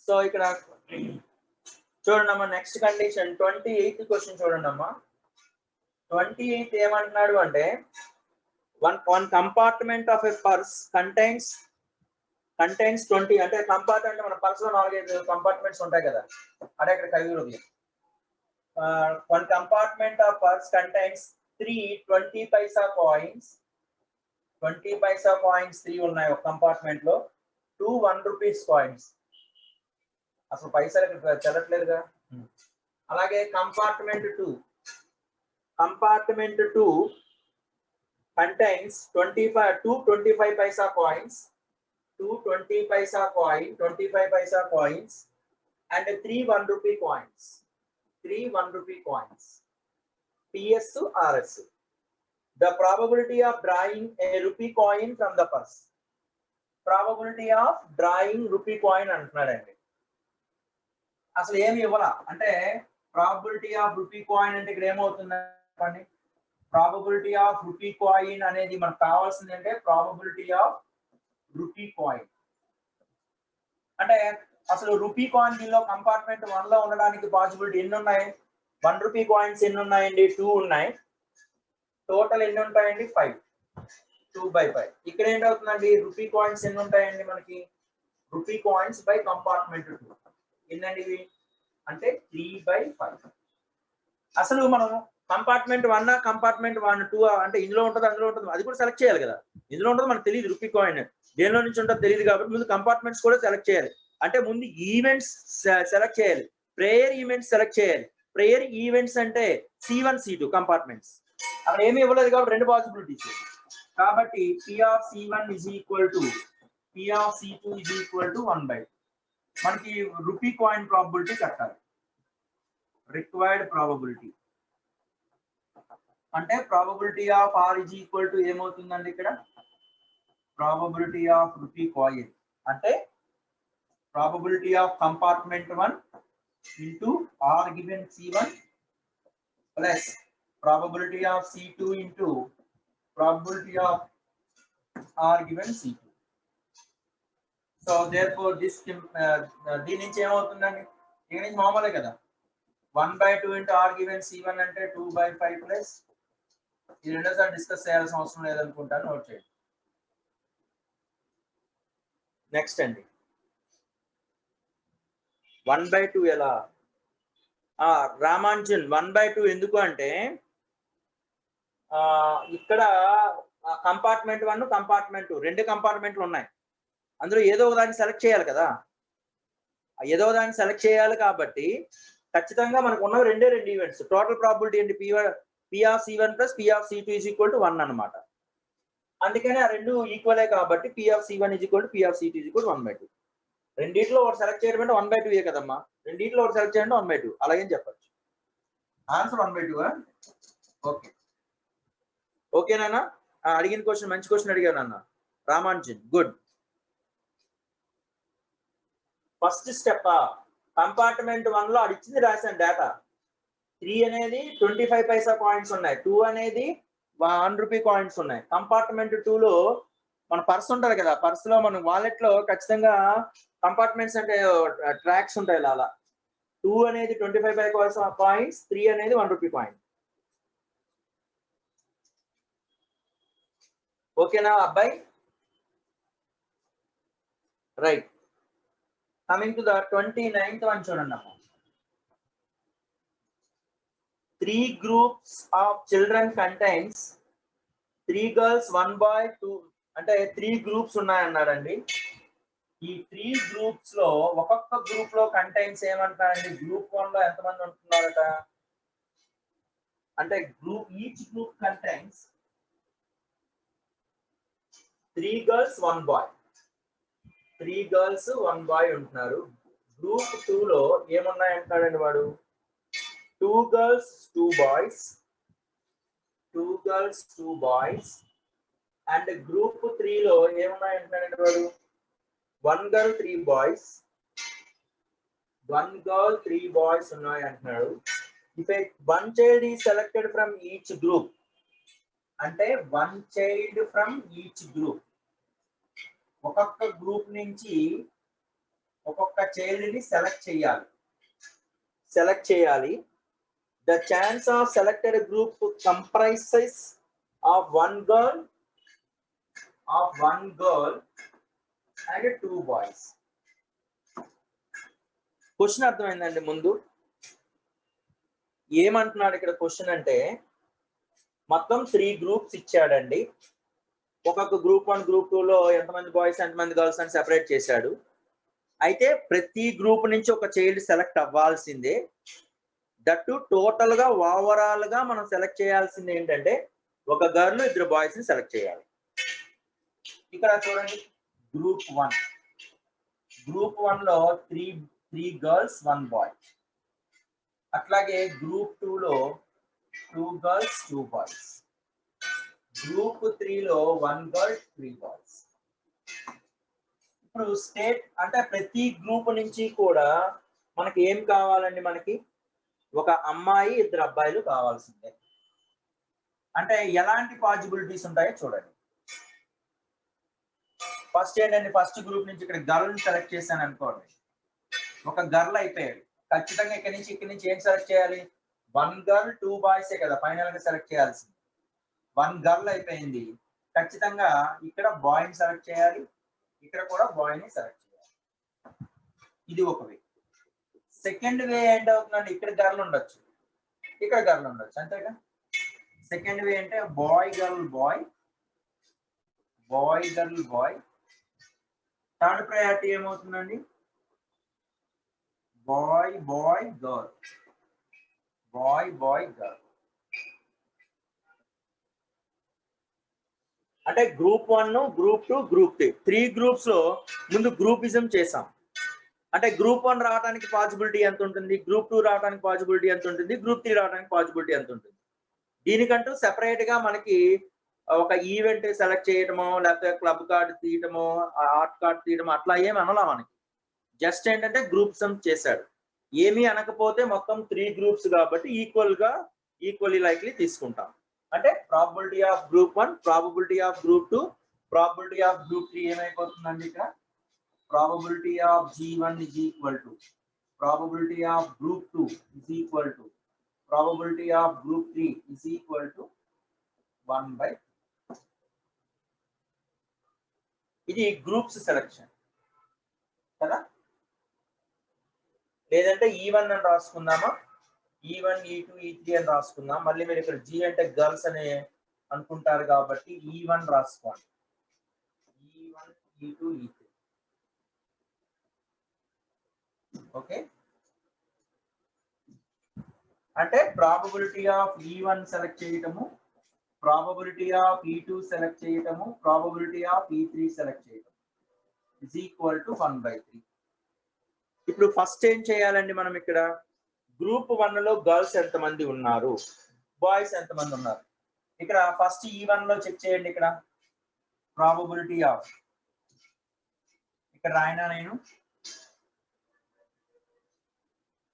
సో ఇక్కడ చూడండి అమ్మా, నెక్స్ట్ కండిషన్ 28th క్వశ్చన్ చూడండి అమ్మా. 28th ఏమంటున్నాడు అంటే one compartment of a purse contains 20, అంటే కంపార్ట్మెంట్ మన పర్స్ లో 4-5 కంపార్ట్మెంట్స్ ఉంటాయి కదా, అదే ఇక్కడ కలిగి. one compartment of purse contains 3 20 paisa coins. 20 paisa coins 3 ఉన్నాయి ఒక కంపార్ట్మెంట్ లో. 2 1 rupees coins. అసలు పైసలు ఇక్కడ చెల్లట్లేదుగా. అలాగే compartment 2 contains 25 paisa coins, 25 paisa coins and 3 1 rupee coins. PS RS. The probability of drawing a rupee coin from the purse. Probability of drawing rupee coin అంటున్నాడండి. అసలు ఏమి ఇవ్వాలా అంటే ప్రాబబిలిటీ ఆఫ్ రూపీ కాయిన్ అంటే ఇక్కడ ఏమవుతుందండి, ప్రాబబిలిటీ ఆఫ్ రూపీ కాయిన్ అనేది మనకు కావాల్సింది అంటే ప్రాబబిలిటీ ఆఫ్ రూపీ కాయిన్ అంటే అసలు రూపీ కాయిన్ దీనిలో కంపార్ట్మెంట్ 1 లో ఉండడానికి పాసిబిలిటీ ఎన్ని ఉన్నాయి? 1 రూపీ కాయిన్స్ ఎన్ని ఉన్నాయండి? 2 ఉన్నాయి. టోటల్ ఎన్ని ఉంటాయండి? 5. 2/5. ఇక్కడ ఏంటవుతుందండి, రూపీ కాయిన్స్ ఎన్ని ఉంటాయండి మనకి? రూపీ కాయిన్స్ బై కంపార్ట్మెంట్ 2 ఎన్నండి ఇవి అంటే 3/5. అసలు మనం కంపార్ట్మెంట్ 1 కంపార్ట్మెంట్ 1 2 అంటే ఇందులో ఉంటుంది అందులో ఉంటుంది అది కూడా సెలెక్ట్ చేయాలి కదా. ఇందులో ఉంటుంది మనకు తెలియదు రూపీ కాయిన్ దేనిలో నుంచి ఉంటుందో తెలియదు కాబట్టి ముందు కంపార్ట్మెంట్స్ కూడా సెలెక్ట్ చేయాలి. అంటే ముందు ఈవెంట్స్ సెలెక్ట్ చేయాలి, ప్రేయర్ ఈవెంట్స్ సెలెక్ట్ చేయాలి. ప్రేయర్ ఈవెంట్స్ అంటే C1 C2 కంపార్ట్మెంట్స్. అక్కడ ఏమీ ఇవ్వలేదు కాబట్టి రెండు పాసిబిలిటీస్. కాబట్టి P of C1 is equal to P of C2 is equal to 1/2. మనకి రూపీ కాయిన్ ప్రాబబిలిటీ కట్టాలి. రిక్వైర్డ్ ప్రాబబిలిటీ అంటే probability of R is equal to ఏమవుతుందండి ఇక్కడ? ప్రాబబిలిటీ ఆఫ్ రూపీ కాయిన్ అంటే probability of compartment 1 into R given C1 plus probability of C2 into probability of R given C2. So therefore this దీని నుంచి ఏమవుతుందండి, దీని నుంచి మామూలే కదా. 1/2 into R given C1 అంటే 2/5 ప్లస్ ఈ రెండోసారి డిస్కస్ చేయాల్సిన అవసరం లేదనుకుంటాను, నోట్ చేయండి. నెక్స్ట్ అండి 1/2 ఎలా? రామాంజన్ 1/2 ఎందుకు అంటే ఇక్కడ కంపార్ట్మెంట్ 1 కంపార్ట్మెంట్ 2 రెండు కంపార్ట్మెంట్లు ఉన్నాయి. అందులో ఏదో ఒక దాన్ని సెలెక్ట్ చేయాలి కదా. ఏదో దాన్ని సెలెక్ట్ చేయాలి కాబట్టి ఖచ్చితంగా మనకు ఉన్న రెండు ఈవెంట్స్. టోటల్ ప్రాబిలిటీ ఏంటి? P of C1 plus P of C2 is equal to 1 అన్నమాట. అందుకని ఆ రెండు ఈక్వలే కాబట్టి P of C1 is equal to P of C2 is equal to 1/2. రెండిట్లో ఒకటి సెలెక్ట్ చేయడం అంటే 1/2 కదమ్మా. రెండిట్లో ఒకటి సెలెక్ట్ చేయండి 1/2 అలాగని చెప్పచ్చు. ఆన్సర్ 1/2. ఓకే ఓకేనా? అడిగిన క్వశ్చన్ మంచి క్వశ్చన్ అడిగాను అన్న Ramanjan, good. First step compartment 1 లో అడిగింది రాశాను డేటా. 3 అనేది 25 పైసా కాయిన్స్ ఉన్నాయి, 2 అనేది 1 రూపీ కాయిన్స్ ఉన్నాయి. కంపార్ట్మెంట్ 2 లో మన పర్స్ ఉంటుంది కదా, పర్స్ లో మన వాలెట్ లో ఖచ్చితంగా కంపార్ట్మెంట్స్ అంటే ట్రాక్స్ ఉంటాయి అలా 2 అనేది 25 పాయింట్స్, 3 అనేది 1 రూపీ పాయింట్. ఓకేనా అబ్బాయి? Right. Coming to the 29th one చూడండి అమ్మా. 3 groups of children contains 3 girls 1 boy 2 అంటే 3 గ్రూప్స్ ఉన్నాయన్నారండి. ఈ 3 గ్రూప్స్ లో ఒక్కొక్క గ్రూప్ లో కంటైన్స్ ఏమంటారండి? గ్రూప్ 1 లో ఎంతమంది ఉంటున్నారట అంటే each group contains 3 girls 1 boy. 3 girls 1 boy ఉంటున్నారు. గ్రూప్ 2 లో ఏమున్నాయంటాడండి వాడు? 2 girls 2 boys, 2 girls 2 boys. And group 3 లో ఏమున్నాయంటాడండి వాడు? 1 girl 3 boys, 1 girl 3 boys ఉన్నాయి అంటున్నాడు. If one child is selected from each group, అంటే 1 child from each group, ఒక్కొక్క గ్రూప్ నుంచి ఒక్కొక్క చైల్డ్ ని సెలెక్ట్ చేయాలి. The chance of selected group comprises of one girl and 2 boys. Question అర్థమైందండి? ముందు ఏమంటున్నాడు ఇక్కడ క్వశ్చన్ అంటే, మొత్తం 3 గ్రూప్స్ ఇచ్చాడండి. ఒక్కొక్క గ్రూప్ 1 గ్రూప్ 2 లో ఎంతమంది బాయ్స్ ఎంతమంది గర్ల్స్ అని సెపరేట్ చేశాడు. అయితే ప్రతి గ్రూప్ నుంచి ఒక చైల్డ్ సెలెక్ట్ అవ్వాల్సిందే. దట్టు టోటల్ గా ఓవరాల్ గా మనం సెలెక్ట్ చేయాల్సింది ఏంటంటే ఒక గర్ల్ 2 బాయ్స్ ని సెలెక్ట్ చేయాలి. ఇక్కడ చూడండి, గ్రూప్ 1 లో 3 గర్ల్స్ 1 బాయ్. అట్లాగే గ్రూప్ 2 లో 2 గర్ల్స్ 2 బాయ్స్. గ్రూప్ 3 లో 1 గర్ల్ 3 బాయ్స్. ఇప్పుడు స్టేట్ అంటే ప్రతి గ్రూప్ నుంచి కూడా మనకి ఏం కావాలండి? మనకి ఒక అమ్మాయి 2 అబ్బాయిలు కావాల్సిందే. అంటే ఎలాంటి పాసిబిలిటీస్ ఉంటాయో చూడండి. ఫస్ట్ ఏంటండి, ఫస్ట్ గ్రూప్ నుంచి ఇక్కడ గర్ల్ సెలెక్ట్ చేశాను అనుకోండి, ఒక గర్ల్ అయిపోయాడు. ఖచ్చితంగా ఇక్కడి నుంచి ఏం సెలెక్ట్ చేయాలి? 1 గర్ల్ 2 బాయ్సే కదా ఫైనల్ గా సెలెక్ట్ చేయాల్సింది. 1 గర్ల్ అయిపోయింది, ఖచ్చితంగా ఇక్కడ బాయ్ ని సెలెక్ట్ చేయాలి, ఇక్కడ కూడా బాయ్ ని సెలెక్ట్ చేయాలి. ఇది ఒక వే. Second way ఏంటవుతుందండి? ఇక్కడ గర్ల్ ఉండొచ్చు, ఇక్కడ గర్ల్ ఉండొచ్చు, అంతేగా. సెకండ్ వే అంటే boy girl boy, boy girl boy. Third priority ఏమవుతుందండి? Boy boy girl, boy boy girl. అంటే గ్రూప్ 1, గ్రూప్ 2, గ్రూప్ 3 గ్రూప్స్ లో ముందు గ్రూపిజం చేసాం. అంటే గ్రూప్ 1 రావడానికి పాసిబిలిటీ ఎంత ఉంటుంది, గ్రూప్ 2 రావడానికి పాసిబిలిటీ ఎంత ఉంటుంది, గ్రూప్ 3 రావడానికి పాసిబిలిటీ ఎంత ఉంటుంది. దీనికంటూ సెపరేట్ గా మనకి ఒక ఈవెంట్ సెలెక్ట్ చేయటమో, లేకపోతే క్లబ్ కార్డ్ తీయటమో, ఆర్ట్ కార్డ్ తీయటమో అట్లా ఏమి అనలా. మనకి జస్ట్ ఏంటంటే గ్రూప్ సమ్ చేశాడు. ఏమీ అనకపోతే మొత్తం 3 గ్రూప్స్ కాబట్టి ఈక్వల్లీ లైక్లీ తీసుకుంటాం. అంటే probability of group 1, probability of group 2, probability of group 3 ఏమైపోతుందండి? ఇక్కడ probability of G1 is equal to probability of group 2 is equal to probability of group 3 is equal to 1/. ఇది groups selection కదా. లేదంటే E1 అని రాసుకుందామా, E1 E2 E3 అని రాసుకుందాం. మళ్ళీ మీరు ఇక్కడ G అంటే గర్ల్స్ అని అనుకుంటారు కాబట్టి E1 రాసుకోండి, E1 E2 E3. ఓకే, అంటే ప్రాబబిలిటీ ఆఫ్ E1 సెలెక్ట్ చేయటము, ప్రాబబిలిటీ ఆఫ్ E2 సెలెక్ట్ చేయటము, ప్రాబబిలిటీ ఆఫ్ E3 సెలెక్ట్ చేయటం is equal to 1/3. ఇప్పుడు ఫస్ట్ ఏం చేయాలండి మనం? ఇక్కడ గ్రూప్ 1 లో గర్ల్స్ ఎంతమంది ఉన్నారు, బాయ్స్ ఎంతమంది ఉన్నారు? ఇక్కడ ఫస్ట్ E1 లో చెక్ చేయండి. ఇక్కడ ప్రాబబిలిటీ ఆఫ్, ఇక్కడ రాయినా నేను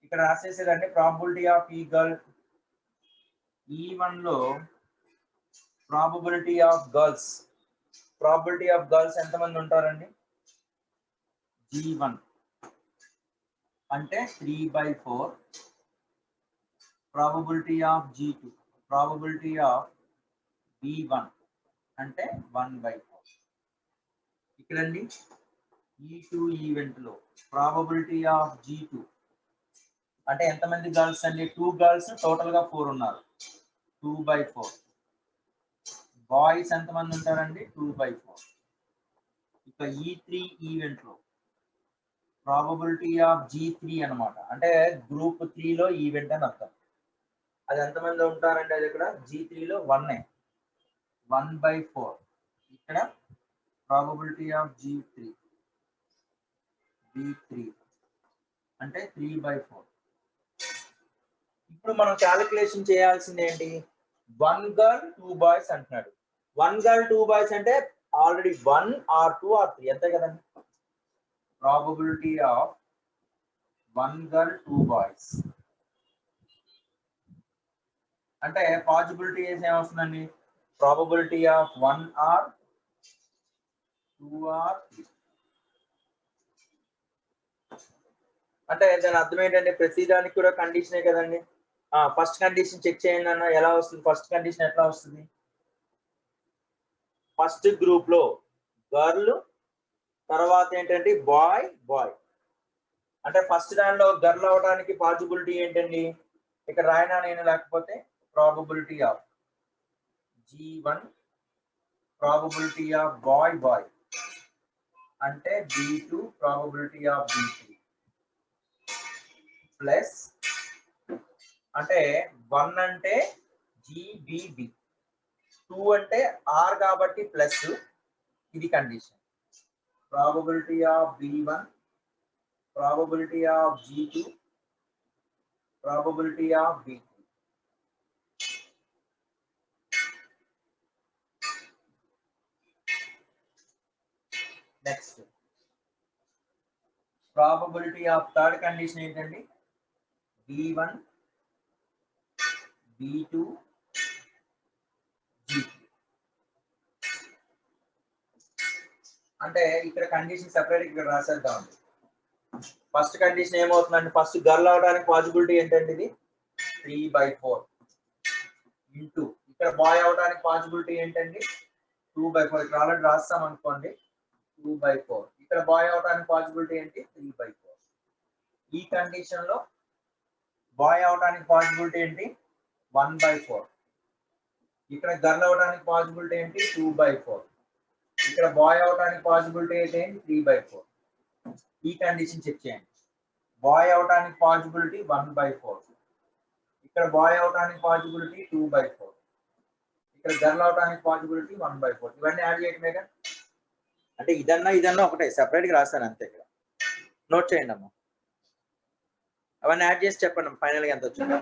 ఇక్కడ రాసేసేదండి. ప్రాబబిలిటీ ఆఫ్ ఈ గర్ల్ E1 లో ప్రాబబిలిటీ ఆఫ్ గర్ల్స్ ఎంతమంది ఉంటారండి? G1. అంటే 3/4 probability of G2 probability of B1 అంటే 1/4 ఇక్కడండి E2 ఈవెంట్ లో ప్రాబబిలిటీ ఆఫ్ G2 అంటే ఎంతమంది గర్ల్స్ అండి 2 గర్ల్స్ టోటల్ గా 4 ఉన్నారు 2/4 బాయ్స్ ఎంతమంది ఉంటారండి 2/4 ఇక E3 ఈవెంట్ లో ప్రాబబిలిటీ ఆఫ్ G3 అన్నమాట అంటే గ్రూప్ 3 లో ఈవెంట్ అని అర్థం అది ఎంతమంది ఉంటారండి అది ఇక్కడ G3 లో 1/4 ఇక్కడ ప్రాబబిలిటీ ఆఫ్ B3 అంటే 3/4 ఇప్పుడు మనం క్యాలిక్యులేషన్ చేయాల్సింది ఏంటి 1 గర్ల్ 2 బాయ్స్ అంటున్నాడు 1 గర్ల్ 2 బాయ్స్ అంటే ఆల్రెడీ 1 ఆర్ 2 ఆర్ 3 అంతే కదండి ప్రాబబిలిటీ ఆఫ్ 1 గర్ల్ 2 బాయ్స్ అంటే పాసిబిలిటీ ఏమొస్తుందండి ప్రాబబిలిటీ ఆఫ్ 1 ఆర్ 2 ఆర్ 3 అంటే దాని అర్థం ఏంటంటే ప్రతి దానికి కూడా కండిషనే కదండి ఫస్ట్ కండిషన్ చెక్ చేయండి అన్న ఎలా వస్తుంది ఫస్ట్ కండిషన్ ఎట్లా వస్తుంది ఫస్ట్ గ్రూప్ లో గర్ల్ తర్వాత ఏంటంటే బాయ్ అంటే ఫస్ట్ దానిలో గర్ల్ అవడానికి పాసిబిలిటీ ఏంటండి ఇక్కడ రాయనా నేను లేకపోతే probability of G1 probability of boy అంటే B2 probability of B3 plus అంటే 1 అంటే GBB 2 అంటే R కాబట్టి ప్లస్ ఇది condition probability of B1 probability of G2 probability of B3 next probability of third condition ఏంటండి B1 B2 G3 అంటే ఇక్కడ condition separate ఇక్కడ రాసేద్దాం ఫస్ట్ కండిషన్ ఏమవుతుందంటే ఫస్ట్ గర్ల్ అవడానికి పాసిబిలిటీ ఏంటంటే ఇది 3/4 ఇంటూ ఇక్కడ బాయ్ అవడానికి పాసిబిలిటీ ఏంటండి 2/4 ఇక్కడ ఆల్రెడీ రాస్తాం అనుకోండి 2/4 ఇక్కడ బాయ్ అవడానికి పాసిబిలిటీ ఏంటి 3/4 ఈ కండిషన్ లో బాయ్ అవడానికి పాసిబిలిటీ ఏంటి 1/4 ఇక్కడ గర్ల్ అవడానికి పాసిబిలిటీ ఏంటి 2/4 ఇక్కడ బాయ్ అవడానికి పాసిబిలిటీ ఏంటి 3/4 ఈ కండిషన్ చెక్ చేయండి బాయ్ అవడానికి పాసిబిలిటీ 1/4 ఇక్కడ బాయ్ అవడానికి పాసిబిలిటీ 2/4 ఇక్కడ గర్ల్ అవడానికి పాసిబిలిటీ 1/4 ఇవన్నీ యాడ్ చేయటమేగా అంటే ఇదన్నా ఒకటే సెపరేట్ గా రాస్తాను అంతే ఇక్కడ నోట్ చేయండి అమ్మా అవన్నీ యాడ్ చేసి చెప్పండి ఫైనల్ గా ఎంత వచ్చింది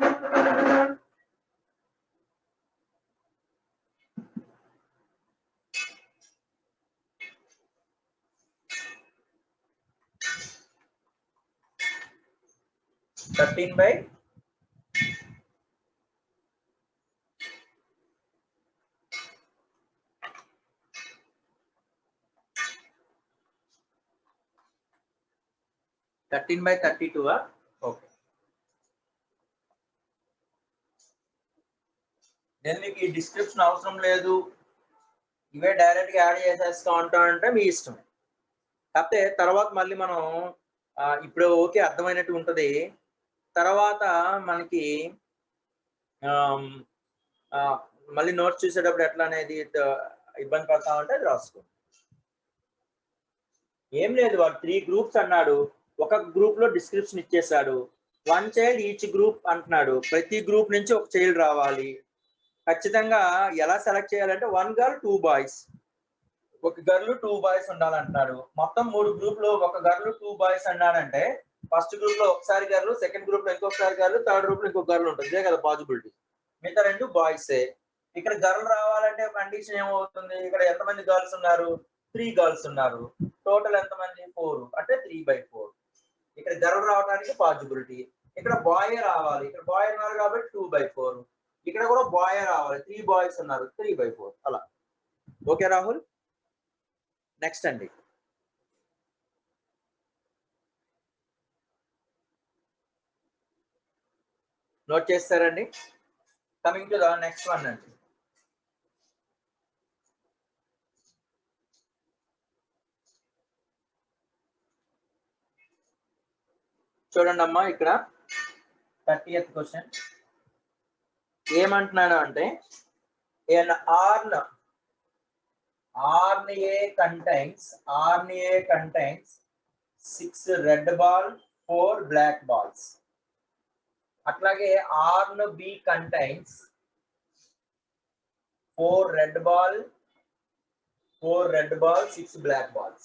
13/. 13/32 ఓకే నేను మీకు ఈ డిస్క్రిప్షన్ అవసరం లేదు ఇవే డైరెక్ట్ గా యాడ్ చేసేస్తా ఉంటానంటే మీ ఇష్టమే కాకపోతే తర్వాత మళ్ళీ మనం ఇప్పుడు ఓకే అర్థమైనట్టు ఉంటది తర్వాత మనకి మళ్ళీ నోట్స్ చూసేటప్పుడు ఎట్లా అనేది ఇబ్బంది పడతా ఉంటే అది రాసుకోండి ఏం లేదు వాడు 3 గ్రూప్స్ అన్నాడు ఒక గ్రూప్ లో డిస్క్రిప్షన్ ఇచ్చేసాడు 1 చైల్డ్ ఈచ్ గ్రూప్ అంటున్నాడు ప్రతి గ్రూప్ నుంచి ఒక చైల్డ్ రావాలి ఖచ్చితంగా ఎలా సెలెక్ట్ చేయాలంటే 1 గర్ల్ 2 బాయ్స్ ఒక గర్ల్ 2 బాయ్స్ ఉండాలంటున్నాడు మొత్తం 3 గ్రూప్ లో ఒక గర్ల్ 2 బాయ్స్ అన్నాడంటే ఫస్ట్ గ్రూప్ లో ఒకసారి గర్ల్ సెకండ్ గ్రూప్ లో ఇంకొకసారి గర్ల్ థర్డ్ గ్రూప్ లో ఇంకొక గర్ల్ ఉంటుంది ఇదే కదా పాసిబిలిటీ మిగతా 2 బాయ్సే ఇక్కడ గర్ల్ రావాలంటే కండిషన్ ఏమవుతుంది ఇక్కడ ఎంతమంది గర్ల్స్ ఉన్నారు 3 గర్ల్స్ ఉన్నారు టోటల్ ఎంతమంది 4 అంటే 3/4 ఇక్కడ గర్ల్ రావడానికి పాసిబిలిటీ ఇక్కడ బాయ్ రావాలి ఇక్కడ బాయ్ ఉన్నారు కాబట్టి 2/4 ఇక్కడ కూడా బాయ్ రావాలి 3 బాయ్స్ ఉన్నారు 3/4 అలా ఓకే రాహుల్ నెక్స్ట్ అండి నోట్ చేస్తారండి. Coming to the next one అండి. చూడండి అమ్మా, ఇక్కడ 30th క్వశ్చన్ ఏమంటున్నాడు అంటే an RNA contains 6 red ball 4 black balls. అట్లాగే RNB contains 4 red ball 6 black balls.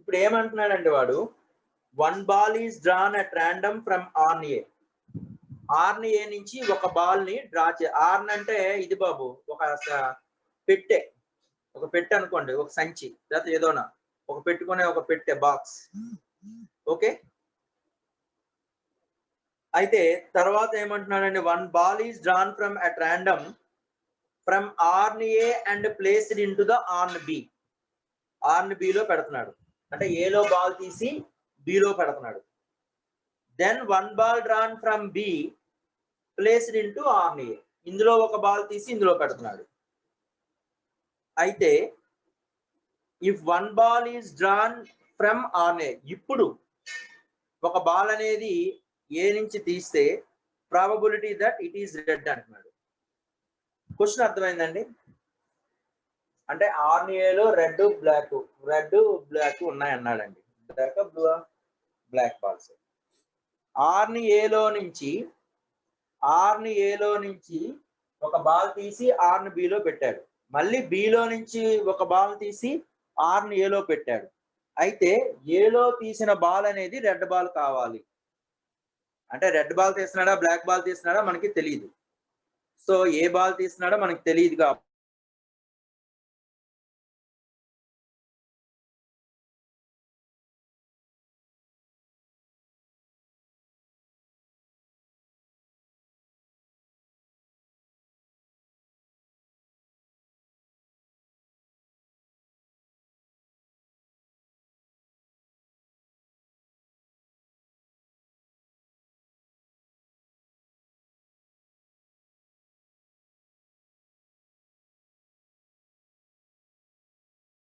ఇప్పుడు ఏమంటున్నాడంటే వాడు 1 ball is drawn at random from RNA. RNA నుంచి ఒక బాల్ ని డ్రా RNA అంటే ఇది బాబు ఒక పెట్టె అనుకోండి, ఒక సంచి లేకపోతే ఏదోనా ఒక పెట్టుకునే ఒక పెట్టె బాక్స్. ఓకే, అయితే తర్వాత ఏమంటున్నాడండి 1 ball is drawn from at random from RNA and placed into the RNB. RNB లో పెడుతున్నాడు అంటే A లో బాల్ తీసి B లో పెడుతున్నాడు. then 1 ball drawn from B placed into RNA. ఇందులో ఒక బాల్ తీసి ఇందులో పెడుతున్నాడు. అయితే if 1 ball is drawn from RNA, ఇప్పుడు ఒక బాల్ అనేది ఏ నుంచి తీస్తే probability that it is red అంటున్నాడు. క్వశ్చన్ అర్థమైందండి? అంటే ఆర్నిఏలో రెడ్ బ్లాక్ ఉన్నాయి అన్నాడండి. బ్లాక్ బాల్స్ ఆర్నిఏలో నుంచి ఒక బాల్ తీసి ఆర్ని బిలో పెట్టాడు, మళ్ళీ బిలో నుంచి ఒక బాల్ తీసి ఆర్ని ఏలో పెట్టాడు. అయితే ఏలో తీసిన బాల్ అనేది రెడ్ బాల్ కావాలి. అంటే రెడ్ బాల్ తీస్తున్నాడా బ్లాక్ బాల్ తీస్తున్నాడా మనకి తెలియదు. సో ఏ బాల్ తీస్తున్నాడో మనకి తెలియదు కాబట్టి